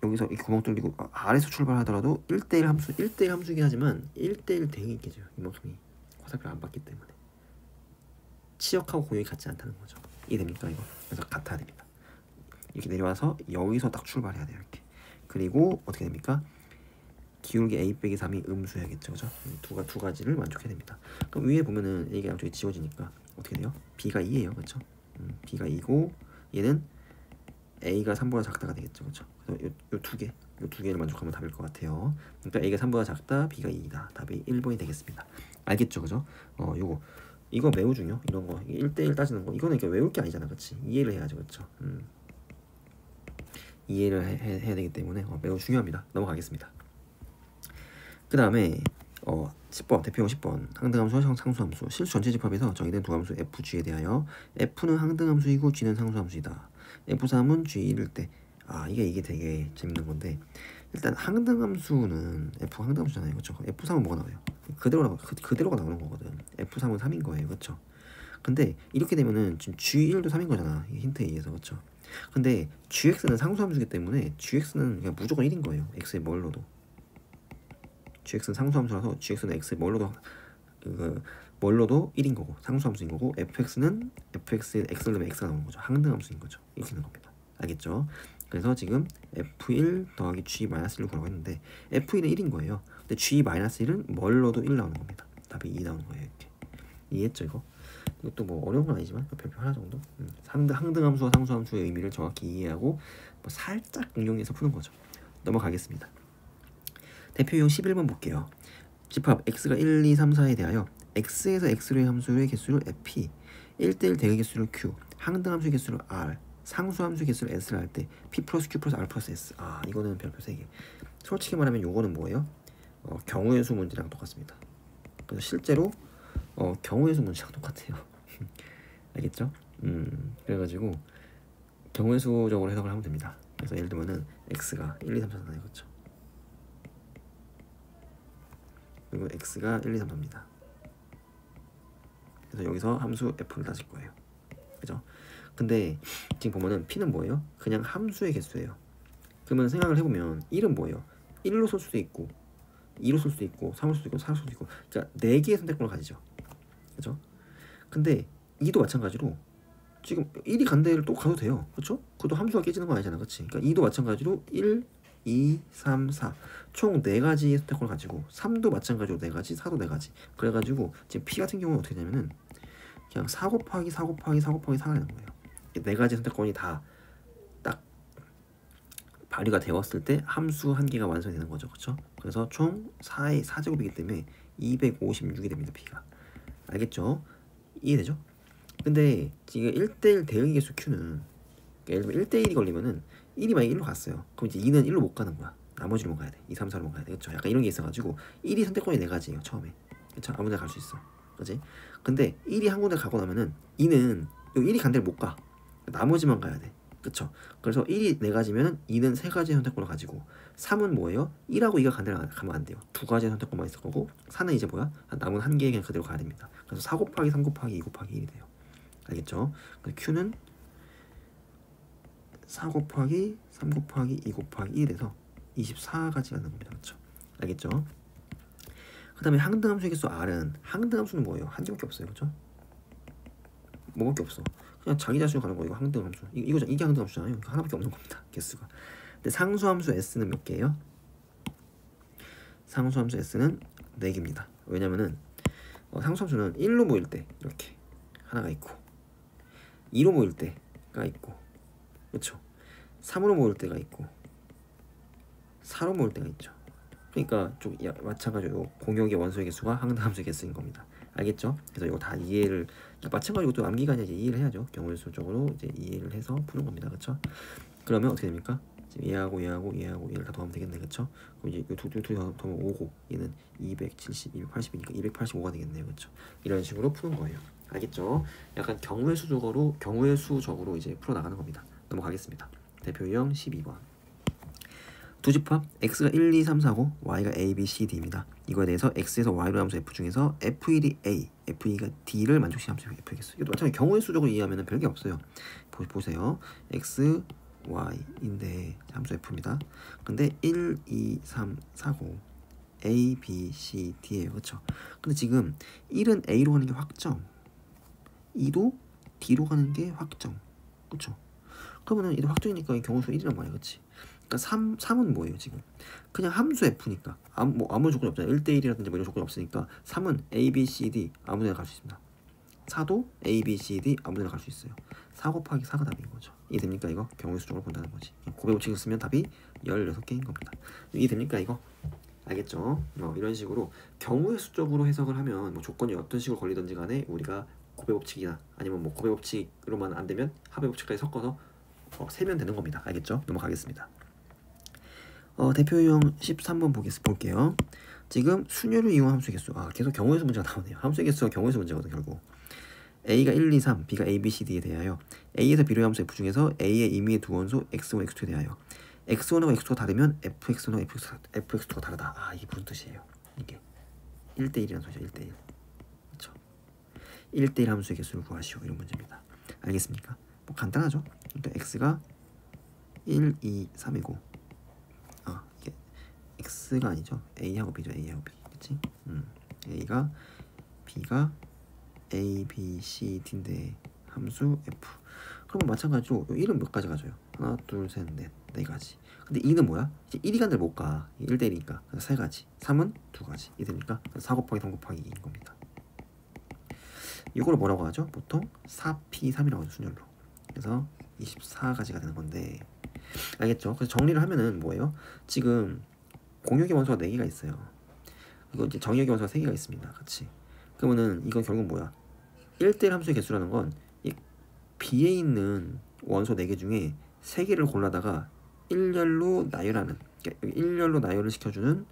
여기서 이 구멍 뚫리고 아래에서 출발하더라도 1대1 함수이긴 하지만 1대1 대응이 깨져요. 이만큼이 화살표를 안 받기 때문에 치역하고 공역이 같지 않다는 거죠. 이해됩니까 이거? 그래서 같아야 됩니다. 이렇게 내려와서 여기서 딱 출발해야 돼요. 이렇게. 그리고 어떻게 됩니까? 기울기 a 빼기 3이 음수해야겠죠. 그죠? 두 가지를 만족해야 됩니다. 그럼 위에 보면은 a가 양쪽이 지워지니까 어떻게 돼요? b가 2예요. 그렇죠? b가 2고 얘는 a가 3보다 작다가 되겠죠. 그렇죠? 그래서 요 두 개를 만족하면 답일 것 같아요. 그러니까 a가 3보다 작다, b가 2이다. 답이 1번이 되겠습니다. 알겠죠? 그죠? 이거 매우 중요. 이런 거 1대1 따지는 거 이거는 이렇게 외울 게 아니잖아. 그렇지? 이해를 해야죠. 그렇죠? 이해를 해야 되기 때문에 매우 중요합니다. 넘어가겠습니다. 그 다음에 10번 대표형 10번 항등함수와 상수함수 실수 전체 집합에서 정의된 두 함수 f, g에 대하여 f는 항등함수이고 g는 상수함수이다. f3은 g1일 때 이게 되게 재밌는 건데 일단 항등함수는 f 항등함수잖아요. 그렇죠? f3은 뭐가 나와요? 그대로가 나오는 거거든. f3은 3인 거예요. 그렇죠? 근데 이렇게 되면은 지금 g1도 3인 거잖아. 힌트에 의해서. 그렇죠? 근데 gx는 상수함수이기 때문에 gx는 그냥 무조건 1인 거예요. x에 뭘 넣어도. gx는 상수함수라서 gx는 x에 뭘 넣어도 뭘로도 1인 거고 상수함수인 거고 fx는 fx에 x를 넣으면 x가 나오는 거죠. 항등함수인 거죠. 이렇게 되는 겁니다. 알겠죠? 그래서 지금 f1 더하기 g-1을 구하라고 했는데 f1은 1인 거예요. 근데 g-1은 뭘로도 1 나오는 겁니다. 답이 2 나오는 거예요. 이렇게. 이해했죠 이거? 이것도 뭐 어려운 건 아니지만 별표 하나 정도. 항등함수와 상수함수의 의미를 정확히 이해하고 뭐 살짝 응용해서 푸는 거죠. 넘어가겠습니다. 대표용 11번 볼게요. 집합 x가 1, 2, 3, 4에 대하여 x에서 x로의 함수의 개수를 f, 1대1 대응의 개수를 q, 항등함수의 개수를 r, 상수함수의 개수를 s를 할 때 p 플러스 q 플러스 r 플러스 s. 아 이거는 별표 3개. 솔직히 말하면 요거는 뭐예요? 경우의 수 문제랑 똑같습니다. 그래서 실제로 경우의 수 문제랑 똑같아요. 알겠죠? 그래가지고 경우의 수적으로 해석을 하면 됩니다. 그래서 예를 들면은 x가 1, 2, 3, 4, 4 이거죠. 그리고 x가 1, 2, 3, 4입니다. 그래서 여기서 함수 f를 따질 거예요. 그죠? 근데 지금 보면은 p는 뭐예요? 그냥 함수의 개수예요. 그러면 생각을 해보면 1은 뭐예요? 1로 쓸 수도 있고 2로 쓸 수도 있고 3로 쓸 수도 있고 4로 쓸 수도 있고 그러니까 4개의 선택권을 가지죠. 그죠? 근데 2도 마찬가지로 지금 1이 간 데를 또 가도 돼요. 그렇죠? 그것도 함수가 깨지는 거 아니잖아. 그렇지? 그러니까 2도 마찬가지로 1, 2, 3, 4 총 4가지의 선택권을 가지고 3도 마찬가지로 4가지, 4도 4가지. 그래가지고 지금 P 같은 경우는 어떻게 되냐면은 그냥 4 곱하기 4 곱하기 4 곱하기 4가 되는 거예요. 4가지 선택권이 다 딱 발휘가 되었을 때 함수 한 개가 완성이 되는 거죠. 그렇죠? 그래서 총 4의 4제곱이기 때문에 256이 됩니다. P가. 알겠죠? 이해되죠? 근데 지금 1대1 대응의 개수 Q는 예를 들면 1대1이 걸리면은 1이 만약에 1로 갔어요. 그럼 이제 2는 1로 못 가는 거야. 나머지로 가야 돼. 2, 3, 4로 가야 돼. 그렇죠? 약간 이런 게 있어가지고 1이 선택권이 4가지예요. 처음에. 그렇죠? 아무데나 갈 수 있어. 그렇지? 근데 1이 한 군데 가고 나면은 2는 여기 1이 간 데를 못 가. 나머지만 가야 돼. 그렇죠? 그래서 1이 4가지면 2는 3가지의 선택권을 가지고 3은 뭐예요? 1하고 2가 간 데를 가면 안 돼요. 2가지의 선택권만 있을 거고 4는 이제 뭐야? 남은 한 개에 그냥 그대로 가야 됩니다. 그래서 4 곱하기 3 곱하기 2 곱하기 1이 돼요. 알겠죠? Q는 4 곱하기 3 곱하기 2 곱하기 1에서 24가지가 되는 겁니다. 그렇죠? 알겠죠? 그 다음에 항등함수의 개수 R은 항등함수는 뭐예요? 한 개밖에 없어요. 그렇죠? 뭐밖에 없어. 그냥 자기 자신을 가는 거 이거 항등함수. 이게 항등함수잖아요. 하나밖에 없는 겁니다. 개수가. 근데 상수함수 S는 몇 개예요? 상수함수 S는 4개입니다. 왜냐면은 상수함수는 1로 모일 때 이렇게 하나가 있고 2로 모일 때가 있고 그렇죠? 3으로 모일 때가 있고 4로 모일 때가 있죠. 그러니까 좀 마찬가지로 공역의 원소의 개수가 항등함수의 개수인 겁니다. 알겠죠? 그래서 이거 다 이해를 마찬가지로 또 암기가 아니라 이제 이해를 해야죠. 경우일수적으로 이제 이해를 해서 푸는 겁니다. 그렇죠? 그러면 어떻게 됩니까? 지금 얘를 다 더하면 되겠네. 그렇죠? 그럼 이제 두 더하면 5고 얘는 270, 280이니까 285가 되겠네요. 그렇죠? 이런 식으로 푸는 거예요. 알겠죠? 약간 경우의 수적으로 이제 풀어 나가는 겁니다. 넘어가겠습니다. 대표 유형 12번. 두 집합 x가 1, 2, 3, 4고 y가 a, b, c, d입니다. 이거에 대해서 x에서 y로 함수 f 중에서 f1이 a, f2가 d를 만족시키는 함수 f겠어요. 이것도 마찬가지 경우의 수적으로 이해하면 별게 없어요. 보세요. x, y인데 함수 f입니다. 근데 1, 2, 3, 4고 a, b, c, d예요. 그렇죠? 근데 지금 1은 a로 가는 게 확정, 2도 d로 가는 게 확정. 그렇죠? 그러면은 이도 확정이니까 경우수 1이란 말이야. 그렇지? 그러니까 3은 뭐예요 지금? 그냥 함수 f니까 아무 조건이 없잖아요. 1대1이라든지 뭐 이런 조건이 없으니까 3은 a, b, c, d 아무 데나 갈 수 있습니다. 4도 a, b, c, d 아무 데나 갈 수 있어요. 4 곱하기 4가 답인 거죠. 이해됩니까 이거? 경우의 수적으로 본다는 거지. 곱의 법칙을 쓰면 답이 16개인 겁니다. 이해됩니까 이거? 알겠죠? 이런 식으로 경우의 수적으로 해석을 하면 뭐 조건이 어떤 식으로 걸리든지 간에 우리가 곱의 법칙이나 아니면 뭐 곱의 법칙으로만 안 되면 합의 법칙까지 섞어서 세면 되는 겁니다. 알겠죠? 넘어가겠습니다. 대표 유형 13번 볼게요. 지금 순열을 이용한 함수의 개수. 계속 경우의 수 문제가 나오네요. 함수의 개수가 경우의 수 문제거든 결국. a가 1, 2, 3, b가 a, b, c, d에 대하여 a에서 b로의 함수 f 중에서 a의 임의의 두 원소 x1, x2에 대하여 x1하고 x2가 다르면 fx1하고 fx2가 다르다. 이게 무슨 뜻이에요? 이게 1대1이라는 소리죠. 1대1. 그렇죠? 1대1 함수의 개수를 구하시오. 이런 문제입니다. 알겠습니까? 뭐 간단하죠? 일단 x가 1, 2, 3이고 이게 x가 아니죠. a하고 b죠. a하고 b. 그치? a가 b가 A, B, C, D인데 함수 F. 그러면 마찬가지로 1은 몇 가지 가져요? 하나, 둘, 셋, 넷, 네 가지. 근데 2는 뭐야? 이제 1이 간데 못 가. 1대1이니까 3가지. 3은 2가지. 이 되니까 4 곱하기 3 곱하기 2인 겁니다. 이걸 뭐라고 하죠? 보통 4P3이라고 하죠, 순열로. 그래서 24가지가 되는 건데, 알겠죠? 그래서 정리를 하면은 뭐예요? 지금 공역의 원소가 4개가 있어요. 이거 이제 정역의 원소가 3개가 있습니다. 같이. 그러면은 이건 결국 뭐야? 1대1 함수의 개수라는 건 이 B에 있는 원소 4개 중에 3개를 골라다가 일렬로 나열하는, 그러니까 일렬로 나열을 시켜주는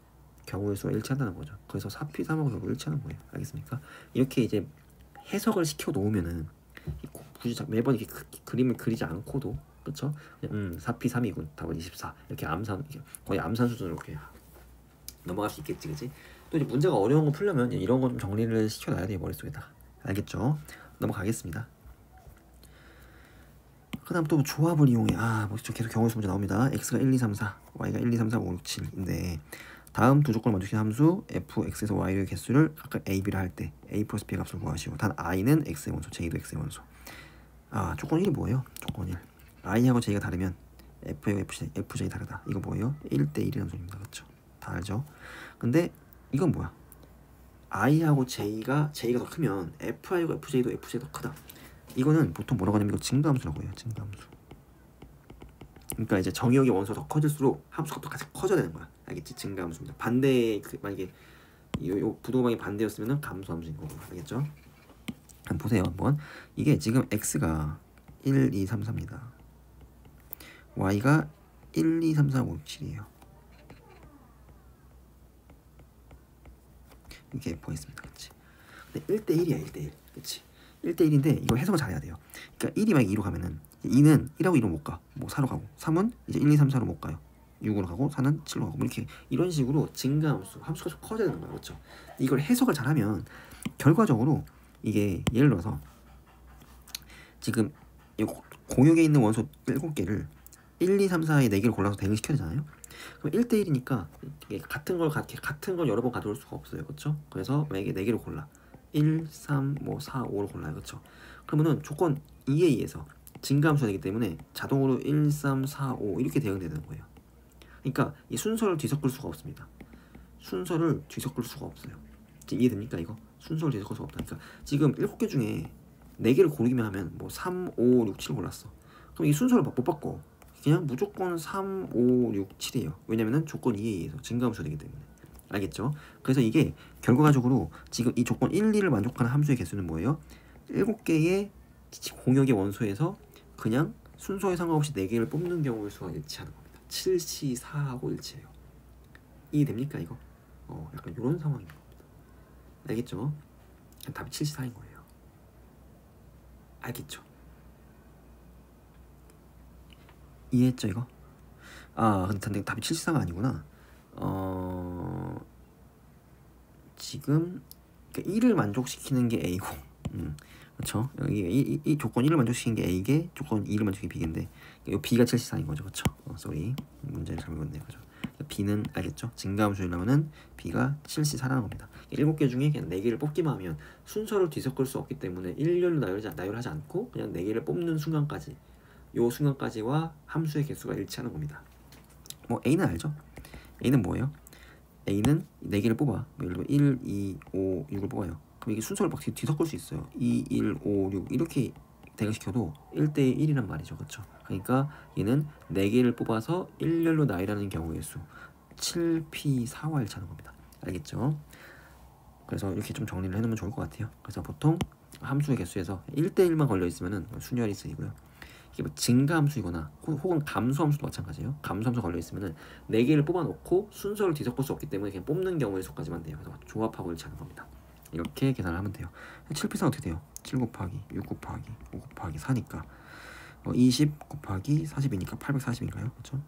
경우의 수가 일치한다는 거죠. 그래서 4P3하고 결국 일치하는 거예요. 알겠습니까? 이렇게 이제 해석을 시켜 놓으면은 굳이 매번 이렇게 그림을 그리지 않고도, 그쵸? 4P3이군, 답은 24. 이렇게 거의 암산 수준으로 이렇게 넘어갈 수 있겠지, 그치? 또 이제 문제가 어려운 거 풀려면 이런 거 좀 정리를 시켜놔야 돼요, 머릿속에다가. 알겠죠? 넘어가겠습니다. 그 다음 또 조합을 이용해. 뭐 계속 경우의 수 문제 나옵니다. x가 1, 2, 3, 4, y가 1, 2, 3, 4, 5, 6, 7인데 다음 두 조건을 만족시키는 함수 fx에서 y의 개수를 각각 a, b를 할 때 a 플러스 b의 값을 구하시오. 단 i는 x의 원소, j도 x의 원소. 조건 1이 뭐예요? 조건 1. i하고 j가 다르면 f하고 fj 다르다. 이거 뭐예요? 1대1이라는 소리입니다. 그렇죠? 다 알죠? 근데 이건 뭐야? i하고 j가 더 크면 fi하고 fj도 더 크다. 이거는 보통 뭐라고 하냐면 이거 증가함수라고 해요. 증가함수. 그러니까 이제 정의역의 원소가 더 커질수록 함수가 또 같이 커져야 되는 거야. 알겠지? 증가함수입니다. 반대, 만약에 요 부동방이 반대였으면 감소함수인 거고. 알겠죠? 한번 보세요. 한번. 이게 지금 x가 1, 2, 3, 4입니다. y가 1, 2, 3, 4, 5, 6, 7이에요. 이렇게 F가 있습니다. 그치? 근데 1대1이야. 1대1. 그치? 1대1인데 이거 해석을 잘해야 돼요. 그러니까 1이 만약에 2로 가면은 2는 1하고 2로 못 가. 뭐 4로 가고 3은 이제 1, 2, 3, 4로 못 가요. 6으로 가고 4는 7로 가고 뭐 이렇게 이런 식으로 증가함수, 함수가 좀 커져야 되는 거야. 그렇죠? 이걸 해석을 잘하면 결과적으로 이게 예를 들어서 지금 이 공역에 있는 원소 7개를 1, 2, 3, 4에 4개를 골라서 대응시켜야 되잖아요. 그럼 1대1이니까 같은 걸 여러 번 가져올 수가 없어요. 그렇죠? 그래서 만약에 4개를 골라 1, 3, 4, 5를 골라요. 그렇죠? 그러면은 조건 2에 의해서 증가함수가 되기 때문에 자동으로 1, 3, 4, 5 이렇게 대응되는 거예요. 그러니까 이 순서를 뒤섞을 수가 없습니다. 순서를 뒤섞을 수가 없어요. 이해됩니까 이거? 순서를 뒤섞을 수가 없다. 그러니까 지금 7개 중에 4개를 고르기만 하면 뭐 3, 5, 6, 7 골랐어. 그럼 이 순서를 못 바꿔. 그냥 무조건 3, 5, 6, 7이에요. 왜냐면은 조건 2에 의해서 증가함수가 되기 때문에. 알겠죠? 그래서 이게 결과적으로 지금 이 조건 1, 2를 만족하는 함수의 개수는 뭐예요? 7개의 공역의 원소에서 그냥 순서에 상관없이 4개를 뽑는 경우의 수와 일치하는 겁니다. 7시 4하고 일치해요. 이해됩니까 이거? 약간 이런 상황인 겁니다. 알겠죠? 답이 7시 4인 거예요. 알겠죠? 이해했죠 이거? 근데 답이 7시 4가 아니구나. 지금 그러니까 1을 만족시키는 게 A고, 그렇죠? 여기 이 조건 1을 만족시키는 게 A게, 조건 2를 만족시키는 게 B인데 이 B가 74인 거죠, 그렇죠? 쏘리, 문제를 잘못 읽었네요, 그죠? B는 알겠죠? 증가함수이라면은 B가 74라는 겁니다. 7개 중에 그냥 4개를 뽑기만 하면 순서를 뒤섞을 수 없기 때문에 일렬로 나열하지 않고 그냥 4개를 뽑는 순간까지, 요 순간까지와 함수의 개수가 일치하는 겁니다. 뭐 A는 알죠? A는 뭐예요? A는 4개를 뽑아. 예를 들어 1, 2, 5, 6을 뽑아요. 그럼 이게 순서를 막 뒤섞을 수 있어요. 2, 1, 5, 6 이렇게 대응시켜도 1대 1이란 말이죠. 그렇죠? 그러니까 얘는 4개를 뽑아서 일렬로 나열하는 경우의 수 7P4와 일치하는 겁니다. 알겠죠? 그래서 이렇게 좀 정리를 해놓으면 좋을 것 같아요. 그래서 보통 함수의 개수에서 1대1만 걸려있으면 순열이 쓰이고요. 이게 뭐 증가함수이거나 혹은 감소함수도 마찬가지예요. 감소함수 걸려있으면 4개를 뽑아놓고 순서를 뒤섞을 수 없기 때문에 그냥 뽑는 경우의 수까지만 돼요. 그래서 조합하고 일치하는 겁니다. 이렇게 계산을 하면 돼요. 7P4 어떻게 돼요? 7 곱하기 6 곱하기 5 곱하기 4니까 20 곱하기 40이니까 840인가요? 그렇죠?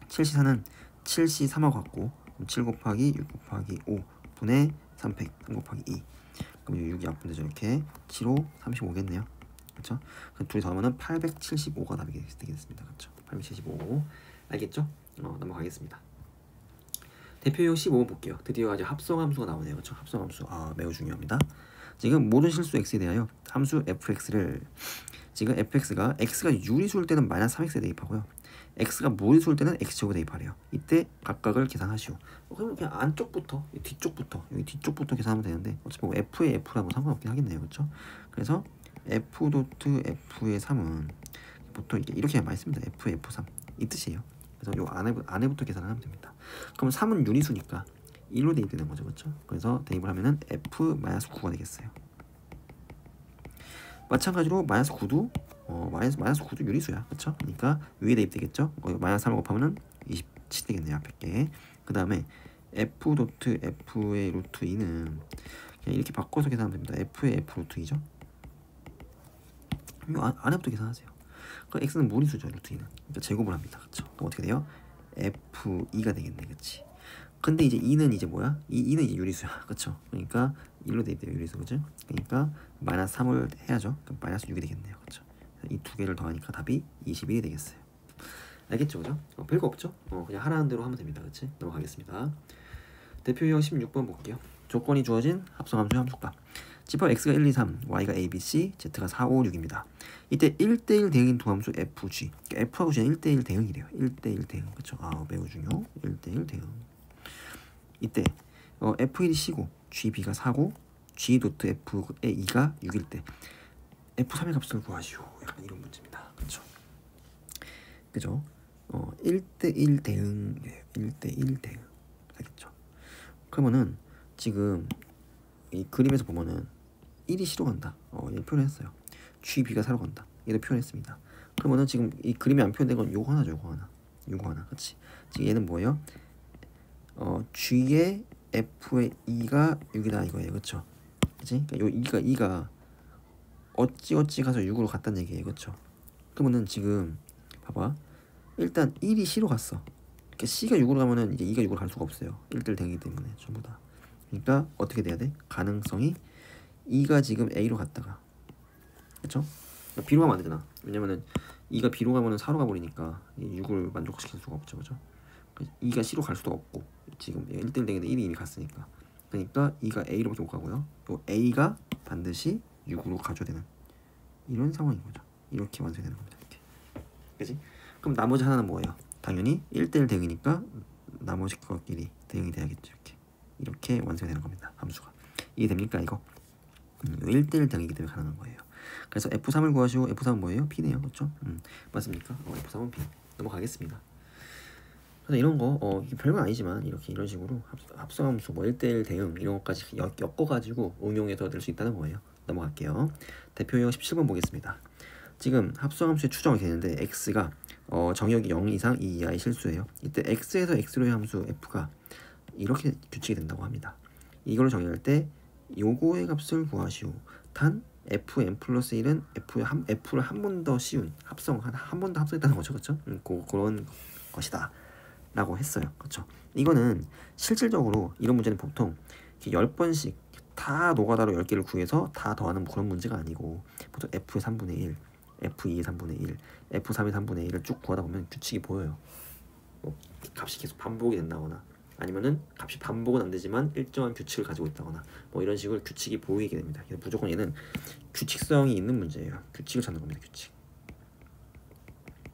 7C4는 7C3하고 같고 7 곱하기 6 곱하기 5 분의 3 곱하기 2. 그럼 6이 앞분되죠. 이렇게 7호 35겠네요. 그렇죠? 그럼 둘이 더하면은 875가 답이 되겠습니다. 그렇죠? 875. 알겠죠? 넘어가겠습니다. 대표용 15번 볼게요. 드디어 아주 합성함수가 나오네요. 그렇죠? 합성함수. 매우 중요합니다. 지금 모든 실수 x에 대하여 함수 fx를 지금 fx가 x가 유리수일 때는 마이너스 3x에 대입하고요. x가 무리수일 때는 x제곱에 대입하래요. 이때 각각을 계산하시오. 그럼 그냥 안쪽부터 뒤쪽부터 여기 뒤쪽부터 계산하면 되는데 어차피 뭐 f의 f라고 상관없긴 하겠네요. 그렇죠? 그래서 f 도트 f의 3은 보통 이렇게 많이 씁니다. f의 f3 이 뜻이에요. 그래서 요 안에부터 계산을 하면 됩니다. 그럼 3은 유리수니까 1로 대입되는 거죠. 그렇죠? 그래서 대입을 하면은 f-9가 되겠어요. 마찬가지로 -9도 -9도 유리수야. 그렇죠? 그러니까 위에 대입되겠죠? -3을 곱하면은 27 되겠네요. 앞에 게. 그 다음에 f 도트 f의 루트 2는 그냥 이렇게 바꿔서 계산하면 됩니다. f의 f 루트 2죠. 이 안에부터 계산하세요. 그 x는 무리수죠. 루트 2는. 그러니까 제곱을 합니다. 그렇죠? 그럼 어떻게 돼요? f2가 되겠네. 그렇지? 근데 이제 2는 이제 뭐야? 2는 이제 유리수야. 그쵸? 그러니까 1로 대입돼요. 유리수. 그죠? 그러니까 -3을 해야죠. 그럼 -6이 되겠네요. 그쵸? 이 두 개를 더하니까 답이 21이 되겠어요. 알겠죠? 그죠? 별거 없죠? 그냥 하라는 대로 하면 됩니다. 그치? 넘어가겠습니다. 대표 유형 16번 볼게요. 조건이 주어진 합성함수의 함수값. 집합 x가 1, 2, 3, y가 a, b, c, z가 4, 5, 6입니다. 이때 1대1 대응인 두 함수 fg. 그러니까 f하고 g는 1대1 대응이래요. 1대1 대응. 그쵸? 매우 중요. 1대1 대응. 이때 f1이 c고 gb가 4고 g 도트 f의 2가 6일 때 f3의 값을 구하시오. 약간 이런 문제입니다. 그렇죠? 그죠? 1대1 대응이에요. 1대1 대응. 알겠죠? 그러면은 지금 이 그림에서 보면은 1이 c로 간다. 얘 표현했어요. gb가 4로 간다. 얘도 표현했습니다. 그러면은 지금 이 그림에 안 표현된 건 요거 하나죠. 요거 하나. 그렇지? 지금 얘는 뭐예요? g의 f의 2가 6이다 이거예요. 그쵸? 그치? 그러니까 요 2가 어찌 가서 6으로 갔다는 얘기예요. 그쵸? 그러면은 지금 봐봐. 일단 1이 c로 갔어. 그러니까 c가 6으로 가면은 이제 2가 6으로 갈 수가 없어요. 1대1 되기 때문에 전부 다. 그러니까 어떻게 돼야 돼? 가능성이 2가 지금 a로 갔다가 그쵸? 그러니까 b로 가면 안 되잖아. 왜냐면은 2가 b로 가면은 4로 가버리니까 6을 만족시킬 수가 없죠. 그죠? 2가 c로 갈 수도 없고 지금 1대1 되는데 1이 이미 갔으니까 그러니까 2가 a로밖에 못 가고요. 또 a가 반드시 6으로 가줘야 되는 이런 상황인 거죠. 이렇게 완성이 되는 겁니다. 이렇게. 그치? 그럼 나머지 하나는 뭐예요? 당연히 1대1 대응이니까 나머지 것끼리 대응이 돼야겠죠. 이렇게 완성이 되는 겁니다. 함수가. 이해됩니까 이거? 1대1 대응이기 때문에 가능한 거예요. 그래서 f3을 구하시고 f3은 뭐예요? p네요. 그렇죠? 맞습니까? f3은 p. 넘어가겠습니다. 그래서 이런 거 별건 아니지만 이런 식으로 합성함수 1대1 대응 이런 것까지 엮어가지고 응용해서 낼 수 있다는 거예요. 넘어갈게요. 대표 유형 17번 보겠습니다. 지금 합성함수의 추정이 되는데 x가 정역이 0 이상 2 이하의 실수예요. 이때 x에서 x로의 함수 f가 이렇게 규칙이 된다고 합니다. 이걸 정의할 때 요거의 값을 구하시오. 단 fn 플러스 1은 f를 한 번 더 씌운 합성 한 번 더 합성했다는 거죠. 그렇죠? 그런 것이다 라고 했어요. 그렇죠? 이거는 실질적으로 이런 문제는 보통 10번씩 다 노가다로 10개를 구해서 다 더하는 그런 문제가 아니고 보통 f의 3분의 1, f2의 3분의 1, f3의 3분의 1을 쭉 구하다 보면 규칙이 보여요. 값이 계속 반복이 된다거나 아니면은 값이 반복은 안 되지만 일정한 규칙을 가지고 있다거나 이런 식으로 규칙이 보이게 됩니다. 그래서 무조건 얘는 규칙성이 있는 문제예요. 규칙을 찾는 겁니다. 규칙.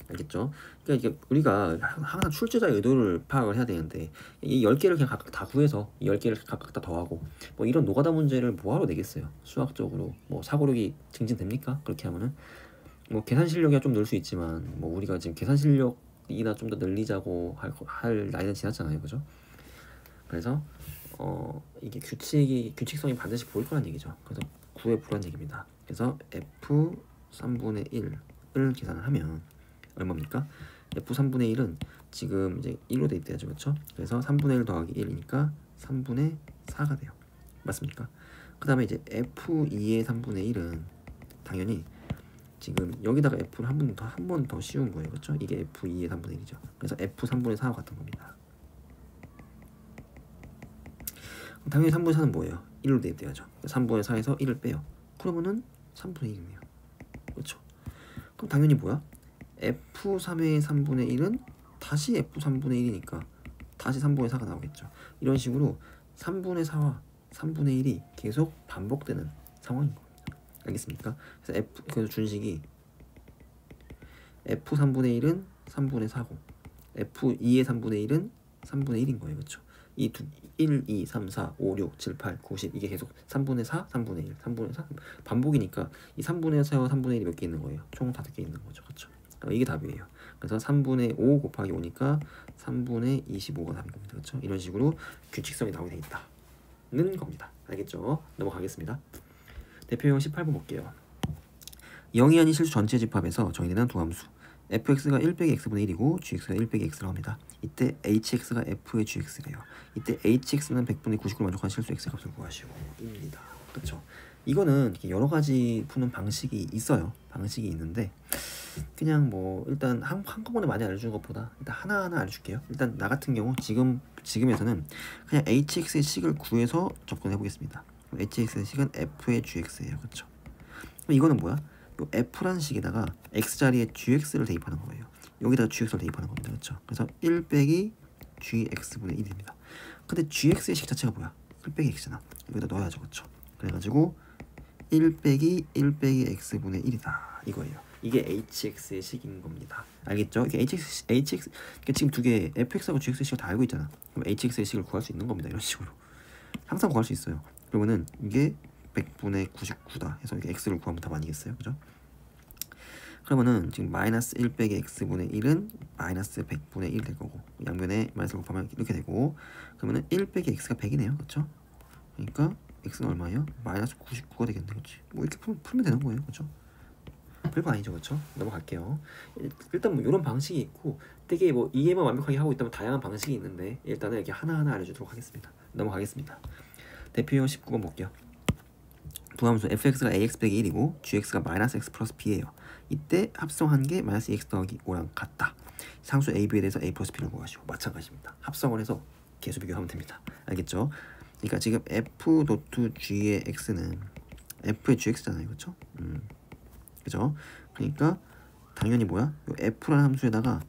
알겠죠? 그러니까 이게 우리가 항상 출제자의 의도를 파악을 해야 되는데 이 10개를 그냥 각각 다 구해서 이 10개를 각각 다 더하고 이런 노가다 문제를 뭐하러 내겠어요? 수학적으로 사고력이 증진됩니까? 그렇게 하면은 계산 실력이 좀 늘 수 있지만 우리가 지금 계산 실력이나 좀 더 늘리자고 할 나이는 지났잖아요. 그죠? 그래서 이게 규칙성이 반드시 보일 거란 얘기죠. 그래서 9에 보란 얘기입니다. 그래서 f 3분의 1을 계산을 하면 얼마입니까? f3분의 1은 지금 이제 1로 돼 있대요. 그렇죠? 그래서 3분의 1 더하기 1이니까 3분의 4가 돼요. 맞습니까? 그 다음에 이제 f2의 3분의 1은 당연히 지금 여기다가 f를 한 번 더 씌운 거예요. 그렇죠? 이게 f2의 3분의 1이죠. 그래서 f3분의 4와 같은 겁니다. 당연히 3분의 4는 뭐예요? 1로 대입돼야죠. 3분의 4에서 1을 빼요. 그러면은 3분의 1이네요. 그렇죠? 그럼 당연히 뭐야? f3의 3분의 1은 다시 f3분의 1이니까 다시 3분의 4가 나오겠죠. 이런 식으로 3분의 4와 3분의 1이 계속 반복되는 상황인 겁니다. 알겠습니까? 그래서 준식이 f 3분의 1은 3분의 4고 f2의 3분의 1은 3분의 1인 거예요. 그렇죠? 1, 2, 3, 4, 5, 6, 7, 8, 9, 10 이게 계속 3분의 4, 3분의 1, 3분의 4 반복이니까 이 3분의 4와 3분의 1이 몇 개 있는 거예요? 총 5개 있는 거죠. 그렇죠? 이게 답이에요. 그래서 3분의 5 곱하기 5니까 3분의 25가 답인 겁니다. 그렇죠? 이런 식으로 규칙성이 나오게 돼 있다는 겁니다. 알겠죠? 넘어가겠습니다. 대표형 18번 볼게요. 0이 아닌 실수 전체 집합에서 정의되는 두 함수 fx가 1 빼기 x분의 1이고 gx가 1 빼기 x라고 합니다. 이때 hx가 f의 gx래요. 이때 hx는 100분의 99를 만족하는 실수 x의 값을 구하시오 입니다. 그렇죠? 이거는 여러 가지 푸는 방식이 있어요. 방식이 있는데 그냥 뭐 일단 한꺼번에 많이 알려주는 것보다 일단 하나하나 알려줄게요. 일단 나 같은 경우 지금에서는 그냥 hx의 식을 구해서 접근해 보겠습니다. hx의 식은 f의 gx예요. 그렇죠? 그럼 이거는 뭐야? 요 f라는 식에다가 x 자리에 gx를 대입하는 거예요. 여기다가 gx를 대입하는 겁니다. 그렇죠? 그래서 1 빼기 gx분의 1입니다. 근데 gx의 식 자체가 뭐야? 1 빼기 x잖아. 여기다 넣어야죠. 그렇죠? 그래가지고 1 빼기 x분의 1이다 이거예요. 이게 hx의 식인 겁니다. 알겠죠? 이게 hx 그러니까 지금 두 개 fx하고 gx의 식을 다 알고 있잖아. 그럼 hx의 식을 구할 수 있는 겁니다. 이런 식으로 항상 구할 수 있어요. 그러면은 이게 100분의 99다 해서 이렇게 x를 구하면 답 아니겠어요? 그죠? 그러면은 지금 마이너스 1 빼기 x분의 1은 마이너스 100분의 1 될 거고 양변에 마이너스를 곱하면 이렇게 되고 그러면은 1 빼기 x가 100이네요. 그렇죠? 그러니까 x는 얼마예요? 마이너스 99가 되겠네. 그렇지? 뭐 이렇게 풀면 되는 거예요. 그렇죠? 별거 아니죠. 그렇죠? 넘어갈게요. 일단 뭐 이런 방식이 있고 되게 뭐 이해만 완벽하게 하고 있다면 다양한 방식이 있는데 일단은 이렇게 하나하나 알려주도록 하겠습니다. 넘어가겠습니다. 대표형 19번 볼게요. 두 함수 fx가 ax 빼기 1이고 gx가 마이너스 x 플러스 b예요. 이때 합성한 게 마이너스 2x 더하기 5랑 같다. 상수 a, b에 대해서 a 플러스 b를 구하시고 마찬가지입니다. 합성을 해서 계수 비교하면 됩니다. 알겠죠? 그러니까 지금 f 도트 g의 x는 f의 gx잖아요. 그렇죠? 그죠? 그러니까 당연히 뭐야? 요 f라는 함수에다가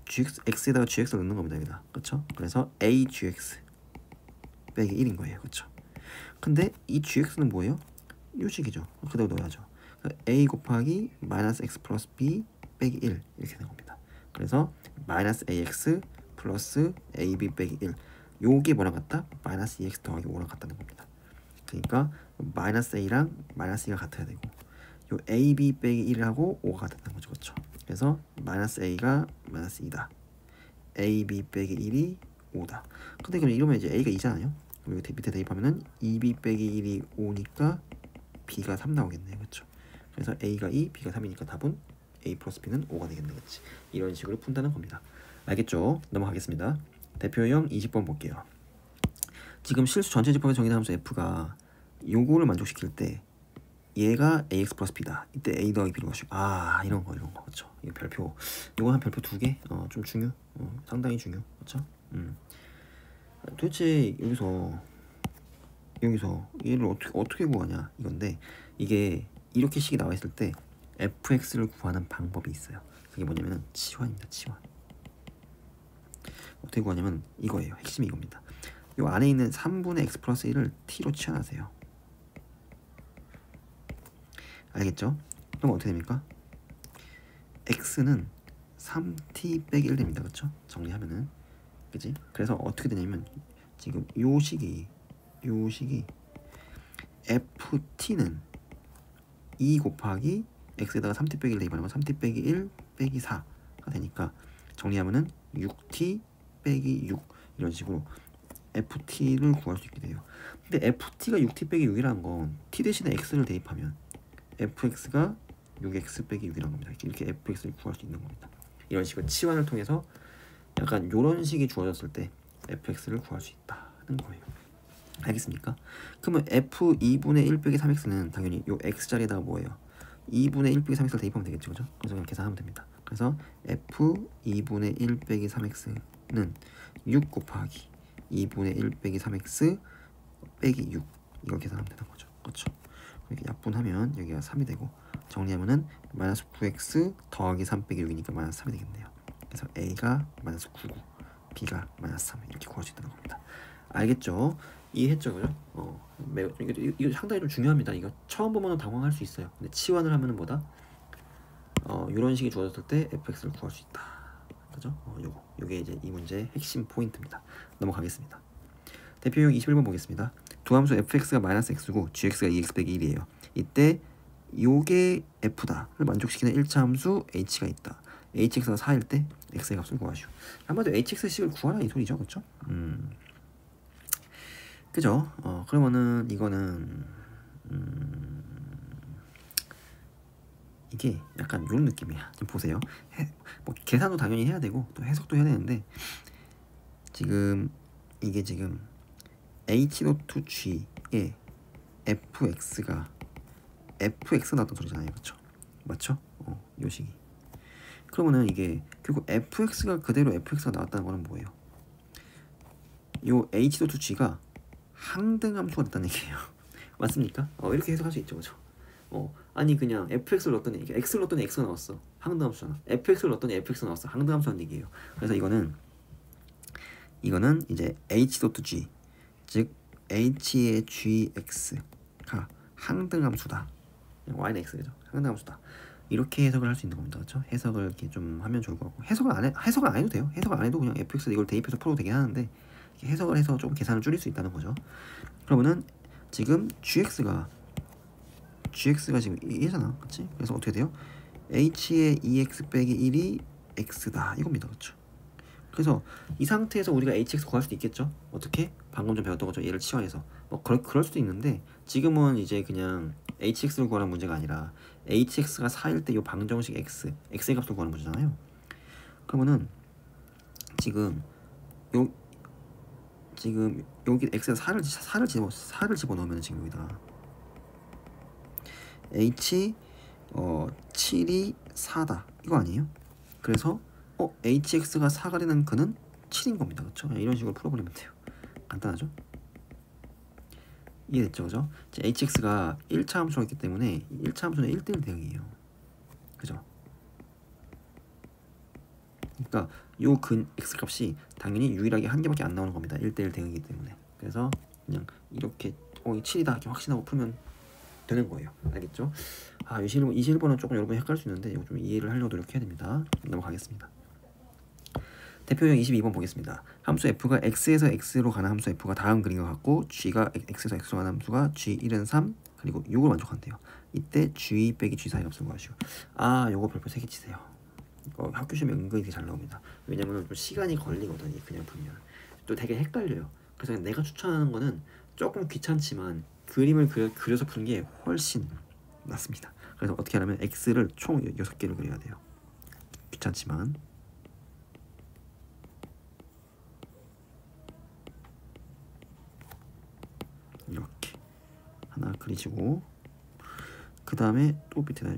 x에다가 gx를 넣는 겁니다. 여기다. 그렇죠? 그래서 a gx 빼기 1인 거예요. 그렇죠? 근데 이 gx는 뭐예요? 요 식이죠. 그대로 넣어야죠. a 곱하기 마이너스 x 플러스 b 빼기 1 이렇게 되는 겁니다. 그래서 마이너스 ax 플러스 ab 빼기 1 요게 뭐랑 같다? 마이너스 2x 더하기 5랑 같다는 겁니다. 그러니까 마이너스 a랑 마이너스 2가 같아야 되고 요 ab 빼기 1하고 5가 같다는 거죠. 그렇죠? 그래서 마이너스 a가 마이너스 2다. ab 빼기 1이 5다. 근데 그럼 이러면 이제 a가 2잖아요. 그럼 여기 밑에 대입하면은 2b 빼기 1이 5니까 b가 3 나오겠네요. 그렇죠? 그래서 a가 2, b가 3이니까 답은 a 플러스 b는 5가 되겠네. 그렇지? 이런 식으로 푼다는 겁니다. 알겠죠? 넘어가겠습니다. 대표형 20번 볼게요. 지금 실수 전체 집합의 정의된 함수 f가 요거를 만족시킬 때 얘가 ax 플러스 b다. 이때 a 더하기 b를 구하시고 이런 거 그렇죠? 이거 별표 요거 한 별표 2개 좀 중요 상당히 중요 그렇죠? 도대체 여기서 얘를 어떻게 구하냐 이건데 이게 이렇게 식이 나와 있을 때 fx를 구하는 방법이 있어요. 그게 뭐냐면은 치환입니다. 치환. 어떻게 구하냐면 이거예요. 핵심이 이겁니다. 요 안에 있는 3분의 x 플러스 1을 t로 치환하세요. 알겠죠? 그럼 어떻게 됩니까? x는 3t 빼기 1 됩니다. 그렇죠? 정리하면은 그지? 그래서 어떻게 되냐면 지금 요 식이 ft는 2 곱하기 x에다가 3t 빼기 1 대입하는 건 3t 빼기 1 빼기 4가 되니까 정리하면은 6t 빼기 6 이런 식으로 ft를 구할 수 있게 돼요. 근데 ft가 6t 빼기 6이라는 건 t 대신에 x를 대입하면 fx가 6x 빼기 6이라는 겁니다. 이렇게 fx를 구할 수 있는 겁니다. 이런 식으로 치환을 통해서 약간 이런 식이 주어졌을 때 fx를 구할 수 있다는 거예요. 알겠습니까? 그러면 f2분의 1 빼기 3x는 당연히 요 x자리에다가 뭐예요? 2분의 1 빼기 3x를 대입하면 되겠죠. 그죠? 그래서 그냥 계산하면 됩니다. 그래서 f2분의 1 빼기 3x는 6 곱하기 2분의 1 빼기 3x 빼기 6 이걸 계산하면 되는 거죠. 그렇죠? 이렇게 약분하면 여기가 3이 되고 정리하면은 마이너스 9x 더하기 3 빼기 6이니까 마이너스 3이 되겠네요. 그래서 a가 마이너스 99 b가 마이너스 3 이렇게 구할 수 있다는 겁니다. 알겠죠? 이해했죠, 그죠? 매우 이거 상당히 좀 중요합니다. 이거 처음 보면은 당황할 수 있어요. 근데 치환을 하면은 뭐다? 이런 식이 주어졌을 때 fx를 구할 수 있다. 그죠? 요게 이제 이 문제의 핵심 포인트입니다. 넘어가겠습니다. 대표 유형 21번 보겠습니다. 두 함수 fx가 마이너스 x고 gx가 2x 빼기 1이에요. 이때 요게 f다를 만족시키는 1차 함수 h가 있다. hx가 4일 때 x의 값을 구하시오. 한마디로 hx식을 구하라 이 소리죠, 그렇죠? 그죠? 그러면은 이거는 이게 약간 이런 느낌이야. 지금 보세요. 뭐 계산도 당연히 해야 되고 또 해석도 해야 되는데 지금 이게 지금 h.g에 fx가 나왔던 소리잖아요, 그렇죠? 맞죠? 요 식이. 그러면은 이게 결국 fx가 그대로 fx가 나왔다는 거는 뭐예요? 요 h.g가 항등함수가 됐다는 얘기예요. 맞습니까? 이렇게 해석할 수 있죠, 그렇죠? 아니 그냥 fx를 넣었더니 x를 넣었더니 x가 나왔어. 항등함수잖아. fx를 넣었더니 fx가 나왔어. 항등함수라는 얘기예요. 그래서 이거는 이제 h.g 즉 h의 gx가 항등함수다. y는 x 그죠? 항등함수다. 이렇게 해석을 할 수 있는 겁니다, 그렇죠? 해석을 이렇게 좀 하면 좋을 것 같고 해석을 안 해도 돼요. 해석을 안 해도 그냥 fx 이걸 대입해서 풀어도 되긴 하는데 해석을 해서 조금 계산을 줄일 수 있다는 거죠. 그러면은 지금 gx가 지금 1이잖아, 그치? 그래서 어떻게 돼요? h의 2x 빼기 1이 x다 이겁니다, 그렇죠? 그래서 이 상태에서 우리가 hx 구할 수도 있겠죠? 어떻게? 방금 좀 배웠던 것처럼 얘를 치환해서 그럴 수도 있는데 지금은 이제 그냥 hx를 구하는 문제가 아니라 hx가 4일 때 이 방정식 x의 값을 구하는 문제잖아요. 그러면은 지금 여기 x에 4를 집어넣으면 지금 여기다 h 7이 4다 이거 아니에요? 그래서 hx가 4가 되는 그는 7인 겁니다, 그렇죠? 이런 식으로 풀어버리면 돼요. 간단하죠? 이해됐죠, 그죠? hx가 1차 함수가 있기 때문에 1차 함수는 1대1 대응이에요, 그죠? 그러니까 요 x 값이 당연히 유일하게 한 개밖에 안 나오는 겁니다. 1대1 대응이기 때문에. 그래서 그냥 이렇게 7이다 이렇게 확신하고 풀면 되는 거예요. 알겠죠? 21번은 조금 여러분이 헷갈릴 수 있는데 이거 좀 이해를 하려고 노력해야 됩니다. 넘어가겠습니다. 대표형 22번 보겠습니다. 함수 f가 x에서 x로 가는 함수 f가 다음 그림과 같고 g가 x에서 x로 가는 함수가 g1은 3 그리고 6을 만족한대요. 이때 g 빼기 g 사이 값을 구하시오. 요거 별표 3개 치세요. 학교 시험에 은근히 되게 잘 나옵니다. 왜냐면 좀 시간이 걸리거든, 그냥 풀면. 또 되게 헷갈려요. 그래서 내가 추천하는 거는 조금 귀찮지만 그림을 그려서 푸는 게 훨씬 낫습니다. 그래서 어떻게 하냐면 x를 총 6개를 그려야 돼요. 귀찮지만 이렇게 하나 그리시고 그 다음에 또 밑에다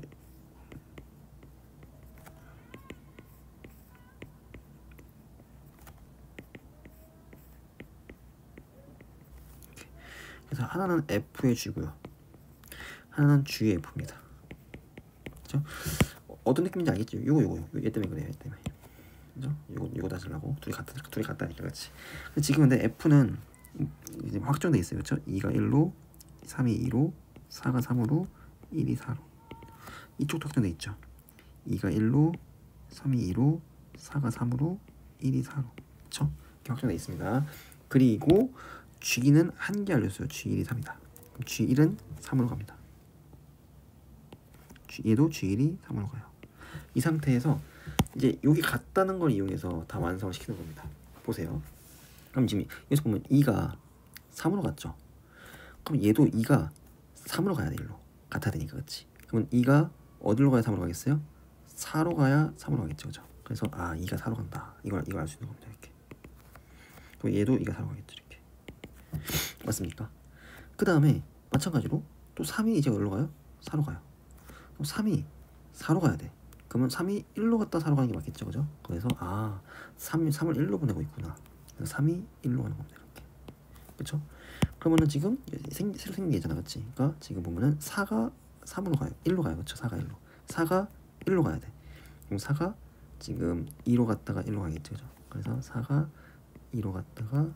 그래서 하나는 f의 g고요, 하나는 g의 f입니다. 그렇죠? 어떤 느낌인지 알겠죠? 요거 얘 때문에 그래요, 얘 때문에. 그죠? 요거 다시라고 둘이 같다니까, 그렇지? 지금 근데 f는 이제 확정돼 있어요, 그렇죠? 2가 1로, 3이 2로, 4가 3으로, 1이 4로. 이쪽도 확정돼 있죠. 2가 1로, 3이 2로, 4가 3으로, 1이 4로. 그렇죠? 이렇게 확정돼 있습니다. 그리고 G는 한 개 알려줬어요. G1이 3이다. G1은 3으로 갑니다. 얘도 G1이 3으로 가요. 이 상태에서 이제 여기 같다는 걸 이용해서 다 완성을 시키는 겁니다. 보세요. 그럼 지금 여기서 보면 2가 3으로 갔죠. 그럼 얘도 2가 3으로 가야 돼. 일로 같아야 되니까, 그렇지? 그러면 2가 어디로 가야 3으로 가겠어요? 4로 가야 3으로 가겠죠, 그죠? 그래서 2가 4로 간다. 이걸 알 수 있는 겁니다. 이렇게. 그럼 얘도 2가 4로 가겠죠, 이렇게. 맞습니까? 그 다음에 마찬가지로 또 3이 이제 어디로 가요? 4로 가요. 그럼 3이 4로 가야 돼. 그러면 3이 1로 갔다 4로 가는 게 맞겠죠, 그죠? 그래서 3을 1로 보내고 있구나. 그래서 3이 1로 가는 겁니다, 이렇게. 그렇죠? 그러면은 지금 새로 생긴 게 있잖아, 그렇지? 그러니까 지금 보면은 4가 3으로 가요. 1로 가요, 그렇죠? 4가 1로. 4가 1로 가야 돼. 그럼 4가 지금 2로 갔다가 1로 가겠죠, 그죠? 그래서 4가 2로 갔다가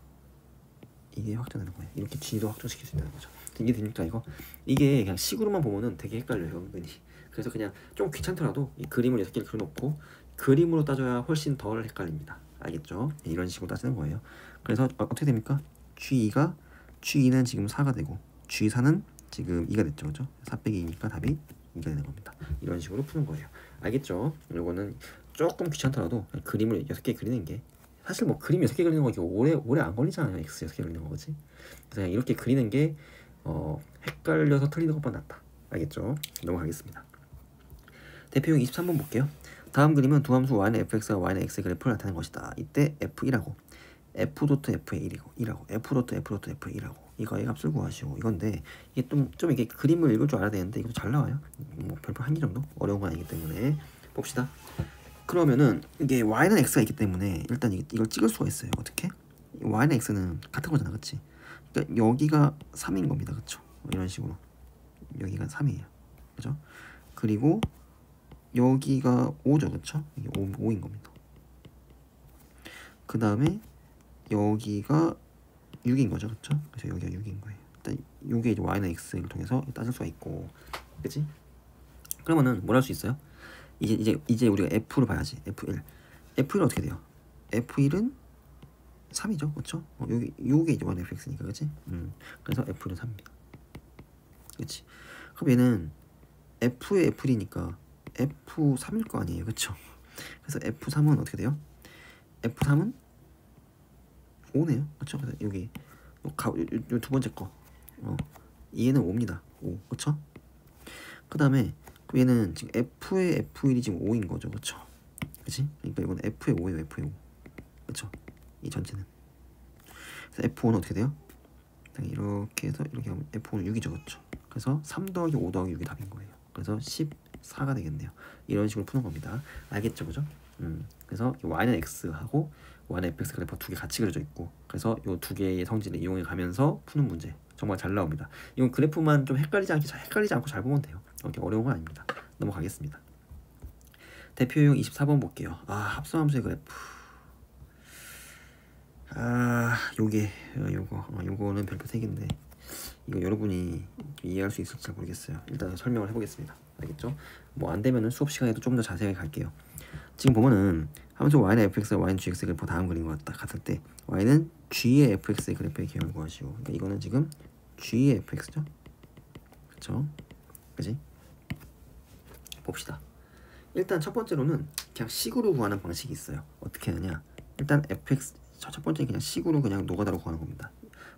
이게 확정되는 거예요. 이렇게 G도 확정시킬 수 있다는 거죠. 이게 됩니까 이거? 이게 그냥 식으로만 보면은 되게 헷갈려요 은근히. 그래서 그냥 좀 귀찮더라도 이 그림을 6개를 그려놓고 그림으로 따져야 훨씬 덜 헷갈립니다. 알겠죠? 이런 식으로 따지는 거예요. 그래서 어떻게 됩니까? G2는 지금 4가 되고 G4는 지금 2가 됐죠. 그죠? 4 빼기 2니까 답이 2가 되는 겁니다. 이런 식으로 푸는 거예요. 알겠죠? 이거는 조금 귀찮더라도 그림을 6개 그리는 게 사실 뭐 그림 6개 그리는 거 이게 오래 안 걸리잖아요. X 6개 그리는 거지. 그래서 그냥 이렇게 그리는 게 헷갈려서 틀리는 것보다 낫다. 알겠죠? 넘어가겠습니다. 대표용 23번 볼게요. 다음 그림은 두 함수 y는 fx와 y는 x의 그래프를 나타낸 것이다. 이때 f1하고 f.f의 1이라고 f.f.f의 1하고 이거의 값을 구하시오. 이건데 이게 좀 이게 그림을 읽을 줄 알아야 되는데 이것도 잘 나와요. 뭐 별표 한 개 정도 어려운 건 아니기 때문에 봅시다. 그러면은 이게 y는 x가 있기 때문에 일단 이걸 찍을 수가 있어요. 어떻게? y는 x는 같은 거잖아, 그렇지? 그러니까 여기가 3인 겁니다, 그렇죠? 이런 식으로 여기가 3이에요, 그죠? 그리고 여기가 5죠, 그렇죠? 이게 5인 겁니다. 그 다음에 여기가 6인 거죠, 그렇죠? 그래서 여기가 6인 거예요. 일단 이게 이제 y는 x를 통해서 따질 수가 있고, 그렇지? 그러면은 뭘 할 수 있어요? 이제 우리가 f를 봐야지. f1 어떻게 돼요? f1은 3이죠, 그렇죠? 요게 이제 1fx니까, 그렇지? 그래서 f는 3입니다. 그렇지? 그럼 얘는 f의 f1이니까 f3일 거 아니에요, 그렇죠? 그래서 f3은 어떻게 돼요? f3은 5네요, 그렇죠? 그래서 여기 요 두 번째 거, 얘는 5입니다. 5, 그렇죠? 그 다음에 얘는 지금 f의 f1이 지금 5인 거죠, 그렇죠? 그렇지? 그러니까 이건 f의 5예요, f의 5, 그렇죠? 이 전체는. 그래서 f5는 어떻게 돼요? 이렇게 해서 이렇게 하면 f5는 6이죠, 그렇죠? 그래서 3 더하기 5 더하기 6이 답인 거예요. 그래서 14가 되겠네요. 이런 식으로 푸는 겁니다. 알겠죠, 그죠? 그래서 y는 x하고 y는 fx 그래프 두 개 같이 그려져 있고, 그래서 이 두 개의 성질을 이용해 가면서 푸는 문제 정말 잘 나옵니다. 이건 그래프만 좀 헷갈리지 않고 잘 보면 돼요. 이렇게 어려운 건 아닙니다. 넘어가겠습니다. 대표용 24번 볼게요. 합성함수의 그래프. 요거는 별표 3개인데 이거 여러분이 이해할 수 있을지 잘 모르겠어요. 일단 설명을 해보겠습니다. 알겠죠? 뭐 안되면은 수업 시간에도 좀 더 자세하게 갈게요. 지금 보면은 함수 y는 fx와 y는 gx의 그래프 다음 그린 것 같을 때 y는 g의 fx의 그래프의 개형을 구하시오. 그러니까 이거는 지금 g의 fx죠? 그쵸? 그지? 봅시다. 일단 첫 번째로는 그냥 식으로 구하는 방식이 있어요. 어떻게 하느냐? 일단 fx 첫 번째 그냥 식으로 그냥 노가다로 구하는 겁니다.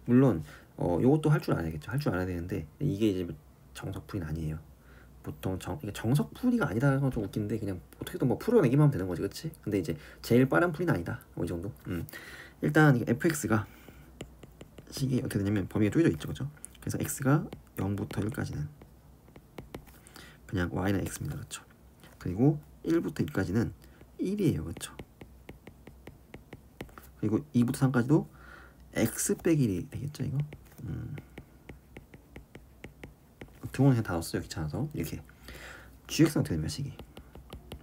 물론 요것도 할 줄 알아야겠죠. 할 줄 알아야 되는데 이게 이제 정석풀이는 아니에요. 보통 이게 정석풀이가 아니다는 건 좀 웃긴데 그냥 어떻게든 뭐 풀어내기만 하면 되는 거지, 그렇지? 근데 이제 제일 빠른 풀이는 아니다. 이 정도. 일단 fx가 식이 어떻게 되냐면 범위가 쪼개져 있죠, 그죠? 그래서 x가 0부터 1까지는 그냥 y는 x입니다, 그렇죠? 그리고 1부터 2까지는 1이에요, 그렇죠? 그리고 2부터 3까지도 x 빼기 1이 되겠죠, 이거? 등호는 그냥 다 넣었어요, 귀찮아서. 이렇게 gx는 어떻게 되면 식이?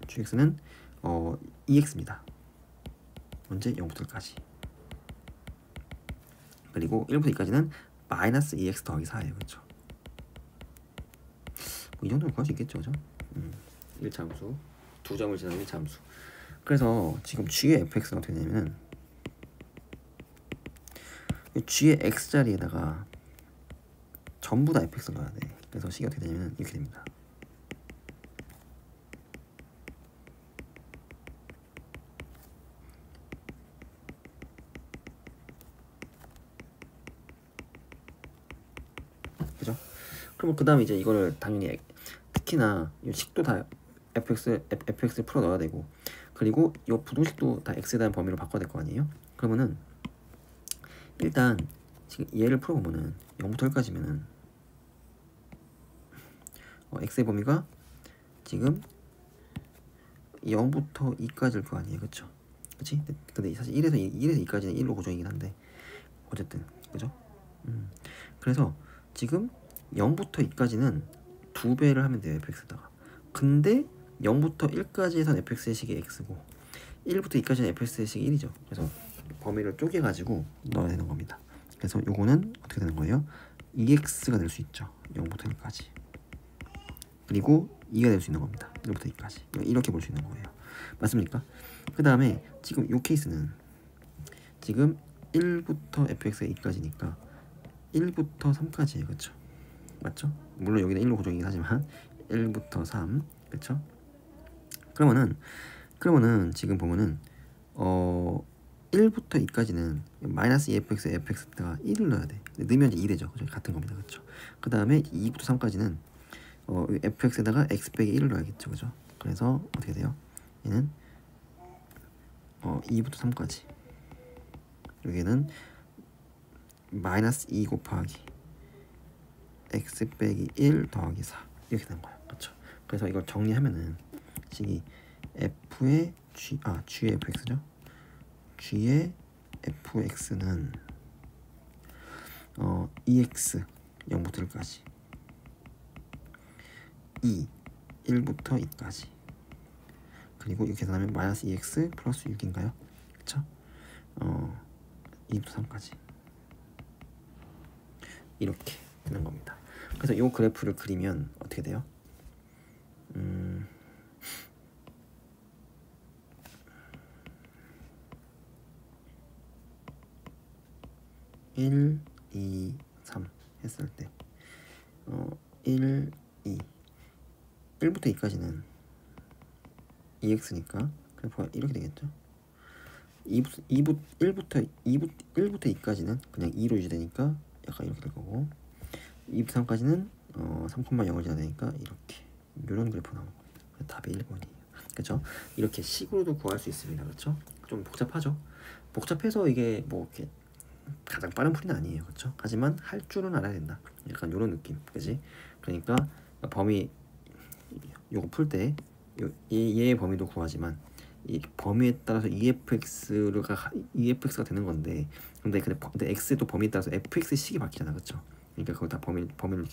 gx는 2x입니다. 언제? 0부터 1까지. 그리고 1부터 2까지는 마이너스 2x 더하기 4예요, 그렇죠? 이 정도는 구할 수 있겠죠, 그죠? 1차 함수, 두 점을 지나는 1차 함수. 그래서 지금 g의 fx는 어떻게 되냐면은 g의 x자리에다가 전부 다 fx를 넣어야 돼. 그래서 식이 어떻게 되냐면 이렇게 됩니다. 그죠? 그럼 그 다음에 이제 이거를 당연히 특히나 이 식도 다 fx를 풀어 넣어야 되고, 그리고 이 부동식도 다 x에 대한 범위로 바꿔야 될 거 아니에요? 그러면은 일단 지금 얘를 풀어보면은 0부터 1까지면은 x의 범위가 지금 0부터 2까지일 거 아니에요, 그쵸? 그치? 근데 사실 1에서 2까지는 1로 고정이긴 한데 어쨌든 그죠? 그래서 지금 0부터 2까지는 2배를 하면 돼요, fx에다가. 근데 0부터 1까지에선 fx의 식이 x고 1부터 2까지는 fx의 식이 1이죠. 그래서 범위를 쪼개가지고 넣어야 되는 겁니다. 그래서 요거는 어떻게 되는 거예요? 2x가 될 수 있죠. 0부터 1까지. 그리고 2가 될 수 있는 겁니다. 1부터 2까지. 이렇게 볼 수 있는 거예요. 맞습니까? 그 다음에 지금 요 케이스는 지금 1부터 fx가 2까지니까 1부터 3까지예요. 그쵸? 맞죠? 물론 여기는 1로 고정이긴 하지만 1부터 3. 그쵸? 그러면은 지금 보면은 1부터 2까지는 마이너스 2fx, fx가 1을 넣어야 돼. 넣으면 이제 2되죠. 그죠? 같은 겁니다. 그쵸? 그 다음에 2부터 3까지는 fx에다가 x 빼기 1을 넣어야겠죠. 그죠? 그래서 어떻게 돼요? 얘는 2부터 3까지. 여기는 마이너스 2 곱하기 x 빼기 1 더하기 4 이렇게 되는 거예요. 그렇죠? 그래서 이걸 정리하면은 식이 f의 g의 fx죠. g의 fx는 2x 0부터 1까지 1부터 2까지 그리고 이렇게 계산하면 마이너스 2x 플러스 6인가요? 그쵸? 2부터 3까지 이렇게 되는 겁니다. 그래서 이 그래프를 그리면 어떻게 돼요? 1, 2, 3 했을 때 1, 2 1부터 2까지는 2x니까 그래프가 이렇게 되겠죠. 1부터 2까지는 그냥 2로 유지되니까 약간 이렇게 될 거고 2부터 3까지는 3,0을 지나야 되니까 이렇게 이런 그래프 나오는 겁니다. 답이 1번이에요. 그렇죠? 이렇게 식으로도 구할 수 있습니다. 그렇죠? 좀 복잡하죠? 복잡해서 이게 뭐 이렇게 가장 빠른 풀이는 아니에요. 그렇죠? 하지만 할 줄은 알아야 된다. 약간 이런 느낌. 그지? 그러니까 범위 요거 풀 때 얘의 범위도 구하지만 이 범위에 따라서 EFX가 되는 건데 근데 X도 범위에 따라서 FX의 식이 바뀌잖아. 그렇죠? 그러니까 그거 다 범위를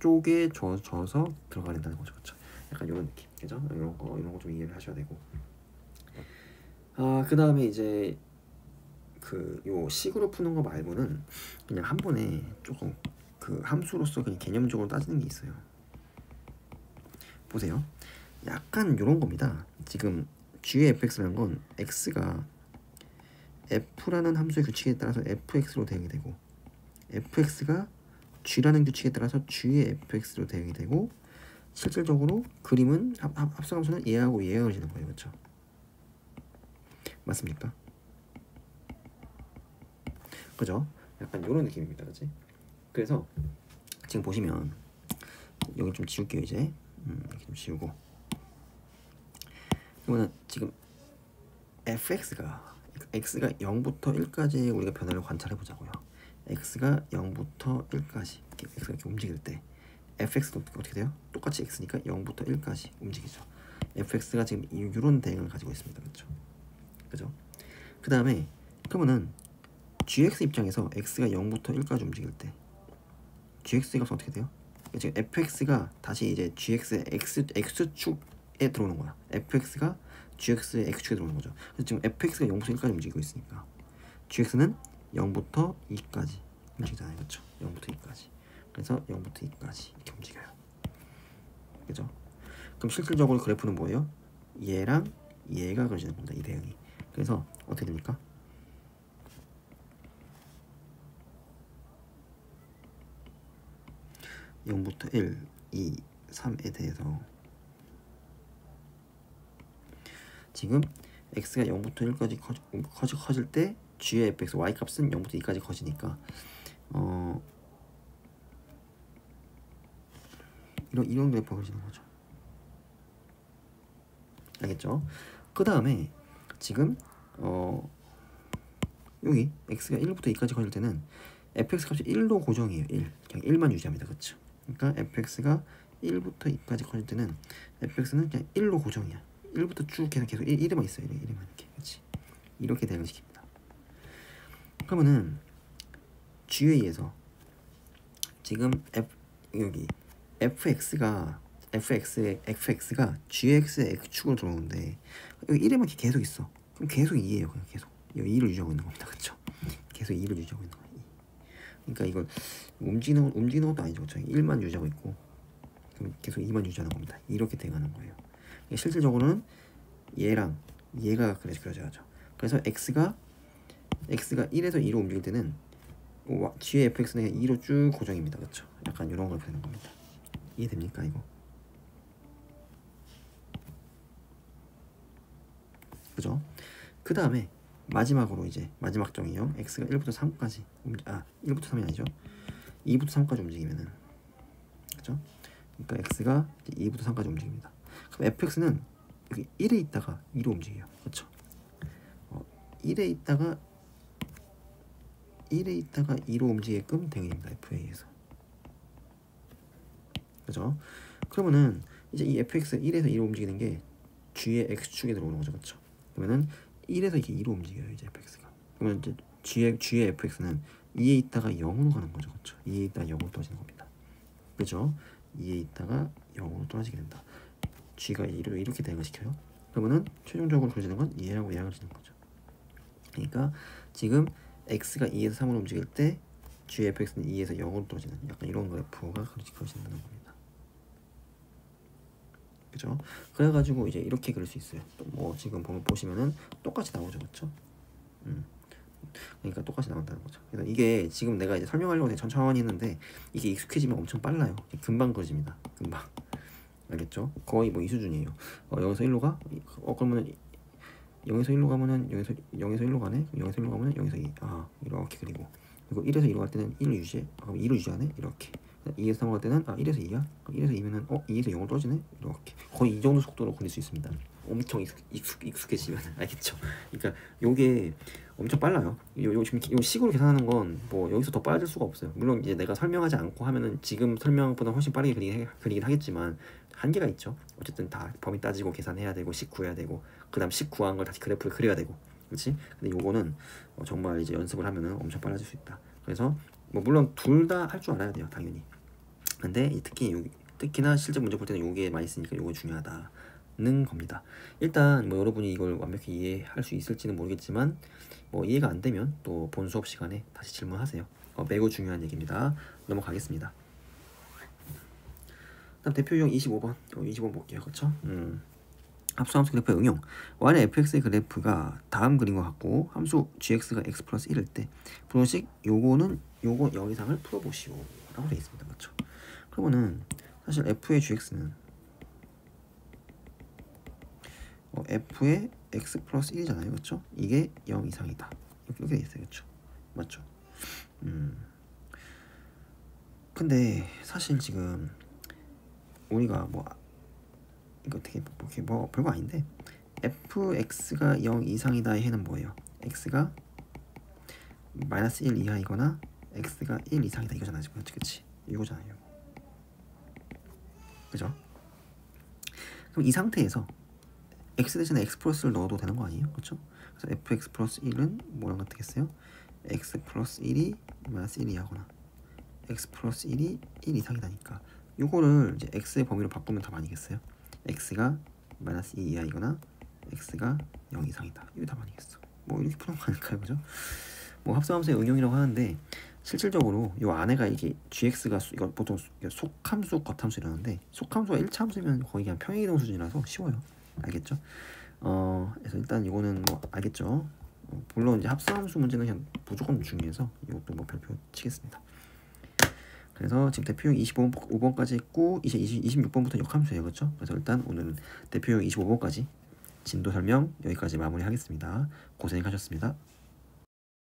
쪼개줘서 들어가야 된다는 거죠. 그렇죠? 약간 이런 느낌. 그죠? 이런 거 좀 이해를 하셔야 되고 그 다음에 이제 요 식으로 푸는 거 말고는 그냥 한 번에 조금 함수로서 그냥 개념적으로 따지는 게 있어요. 보세요. 약간 요런 겁니다. 지금 g의 fx라는 건 x가 f라는 함수의 규칙에 따라서 fx로 대응이 되고 fx가 g라는 규칙에 따라서 g의 fx로 대응이 되고 실질적으로 그림은 합성함수는 얘하고 얘가 그려지는 거예요. 그렇죠? 맞습니까? 그죠? 약간 요런 느낌입니다. 그치? 그래서 지금 보시면 여기 좀 지울게요. 이제 이렇게 좀 지우고 그러면 지금 fx가 x가 0부터 1까지 우리가 변화를 관찰해 보자고요. x가 0부터 1까지 x가 이렇게 움직일 때 fx도 어떻게 돼요? 똑같이 x니까 0부터 1까지 움직이죠. fx가 지금 이런 대응을 가지고 있습니다. 그렇죠? 그죠? 그 다음에 그러면은 gx 입장에서 x가 0부터 1까지 움직일 때 gx의 값은 어떻게 돼요? 지금 fx가 다시 이제 gx의 x축에 들어오는 거야. fx가 gx의 x축에 들어오는 거죠. 그래서 지금 fx가 0부터 1까지 움직이고 있으니까 gx는 0부터 2까지 움직이잖아요. 그렇죠? 0부터 2까지. 그래서 0부터 2까지 이렇게 움직여요. 그죠? 그럼 실질적으로 그래프는 뭐예요? 얘랑 얘가 그려지는 겁니다. 이 대응이. 그래서 어떻게 됩니까? (0부터 1, 2, 3에 대해서 지금 x가 0부터 1까지 커질 때 g의 fx y 값은 0부터 2까지 커지니까 이런 그래프가 그려지는 거죠. 알겠죠? 그 다음에 지금 여기 x가 1부터 2까지 커질 때는 fx 값이 1로 고정이에요. 1 그냥 1만 유지합니다. 그렇죠? 그러니까 fx가 1부터 2까지 커질 때는 fx는 그냥 1로 고정이야. 1부터 쭉 계속 1에만 있어요. 1에만 이렇게. 그렇지? 이렇게 대응을 시킵니다. 그러면은 g에 의해서 지금 여기 fx가 gx의 x축으로 들어오는데 여기 1에만 계속 있어. 그럼 계속 2예요. 그냥 계속 이 2를 유지하고 있는 겁니다. 그쵸? 계속 2를 유지하고 있는 거예요. 2. 그러니까 이걸 움직이는 것도 아니죠. 그쵸? 1만 유지하고 있고 그럼 계속 2만 유지하는 겁니다. 이렇게 대응하는 거예요. 실질적으로는 얘랑 얘가 그려져야죠. 그래서 x가 1에서 2로 움직일 때는 뒤에 fx는 2로 쭉 고정입니다. 그쵸? 약간 이런 걸 보는 겁니다. 이해됩니까 이거? 그죠? 그 다음에 마지막으로 이제 마지막 정의요. x가 1부터 3까지 1부터 3이 아니죠. 2부터 3까지 움직이면은 그죠? 그러니까 x가 이제 2부터 3까지 움직입니다. 그럼 fx는 여기 1에 있다가 2로 움직여요. 그렇죠? 1에 있다가 2로 움직이게끔 대응입니다. FA에서. 그죠? 그러면은 이제 이 fx 1에서 2로 움직이는 게 G의 x축에 들어오는 거죠. 그렇죠? 그러면은 1에서 이게 2로 움직여요. 이제 fx가. 그러면 이제 G의 fx는 2에 있다가 0으로 가는 거죠. 그렇죠? 2에 있다가 0으로 떨어지는 겁니다. 그죠? 2에 있다가 0으로 떨어지게 된다. G가 이렇게 대응을 시켜요. 그러면은 최종적으로 그려지는 건 얘하고 얘가 그려지는 거죠. 그러니까 지금 x가 2에서 3으로 움직일 때 G의 fx는 2에서 0으로 떨어지는 약간 이런 그래프가 그려진다는 겁니다. 그죠? 그래가지고 이제 이렇게 그릴 수 있어요. 또 뭐 지금 보시면은 똑같이 나오죠, 그렇죠? 그러니까 똑같이 나온다는 거죠. 그래서 이게 지금 내가 이제 설명하려고 천천히 했는데 이게 익숙해지면 엄청 빨라요. 금방 그려집니다. 금방. 알겠죠? 거의 뭐 이 수준이에요. 여기서 1로 가? 그러면은 0에서 1로 가면은 0에서 1로 가네? 0에서 1로 가면은 0에서 2. 이렇게 그리고 1에서 2로 갈 때는 1을 유지해. 그럼 2를 유지하네? 이렇게. 2에서 3로 갈 때는 1에서 2야? 그럼 1에서 2면은 2에서 0으로 떨어지네? 이렇게. 거의 이 정도 속도로 그릴 수 있습니다. 엄청 익숙해지면 알겠죠? 그러니까 요게 엄청 빨라요. 지금 요 식으로 계산하는 건 뭐 여기서 더 빨라질 수가 없어요. 물론 이제 내가 설명하지 않고 하면은 지금 설명보다 훨씬 빠르게 그리긴 하겠지만 한계가 있죠. 어쨌든 다 범위 따지고 계산해야 되고 식 구해야 되고 그다음 식 구한 걸 다시 그래프를 그려야 되고, 그렇지? 근데 요거는 정말 이제 연습을 하면은 엄청 빨라질 수 있다. 그래서 뭐 물론 둘 다 할 줄 알아야 돼요, 당연히. 근데 특히나 실제 문제 볼 때는 요게 많이 쓰니까 요거 중요하다는 겁니다. 일단 뭐 여러분이 이걸 완벽히 이해할 수 있을지는 모르겠지만 뭐 이해가 안 되면 또 본 수업 시간에 다시 질문하세요. 매우 중요한 얘기입니다. 넘어가겠습니다. 다음 대표 유형 25번. 25번 볼게요. 그렇죠? 합수함수 그래프의 응용. y의 fx의 그래프가 다음 그림과 같고 함수 gx가 x 플러스 1일 때 분식 요거 영이상을 풀어보시오 라고 되어 있습니다. 그렇죠? 그러면은 사실 f의 gx는 f의 x 플러스 1이잖아요. 그렇죠? 이게 0 이상이다. 이렇게 되어 있어요. 그렇죠? 맞죠? 근데 사실 지금 우리가 이거 되게 별거 아닌데 fx가 0 이상이다의 해는 뭐예요? x가 마이너스 1 이하이거나 x가 1 이상이다 이거잖아요. 그치? 이거잖아요. 그죠? 그럼 이 상태에서 x 대신에 x 플러스를 넣어도 되는 거 아니에요? 그쵸? 그래서 fx 플러스 1은 뭐랑 같겠어요? x 플러스 1이 마이너스 1 이하거나 x 플러스 1이 1 이상이다니까 요거를 이제 x의 범위로 바꾸면 답 아니겠어요? x가 마이너스 2 이하이거나 x가 0 이상이다. 이게 답 아니겠어? 뭐 이렇게 푸는 거 아닐까요? 그죠? 뭐 합성함수의 응용이라고 하는데 실질적으로 요 안에가 이게 gx가 이거 보통 속함수, 겉함수 이러는데 속함수가 1차 함수면 거의 그냥 평행이동 수준이라서 쉬워요. 알겠죠? 그래서 일단 이거는 뭐 알겠죠? 물론 이제 합성함수 문제는 그냥 무조건 중요해서 이것도 뭐 별표 치겠습니다. 그래서 지금 대표용 25번까지 했고 이제 26번부터 역함수예요. 그렇죠? 그래서 일단 오늘은 대표용 25번까지 진도 설명 여기까지 마무리하겠습니다. 고생하셨습니다.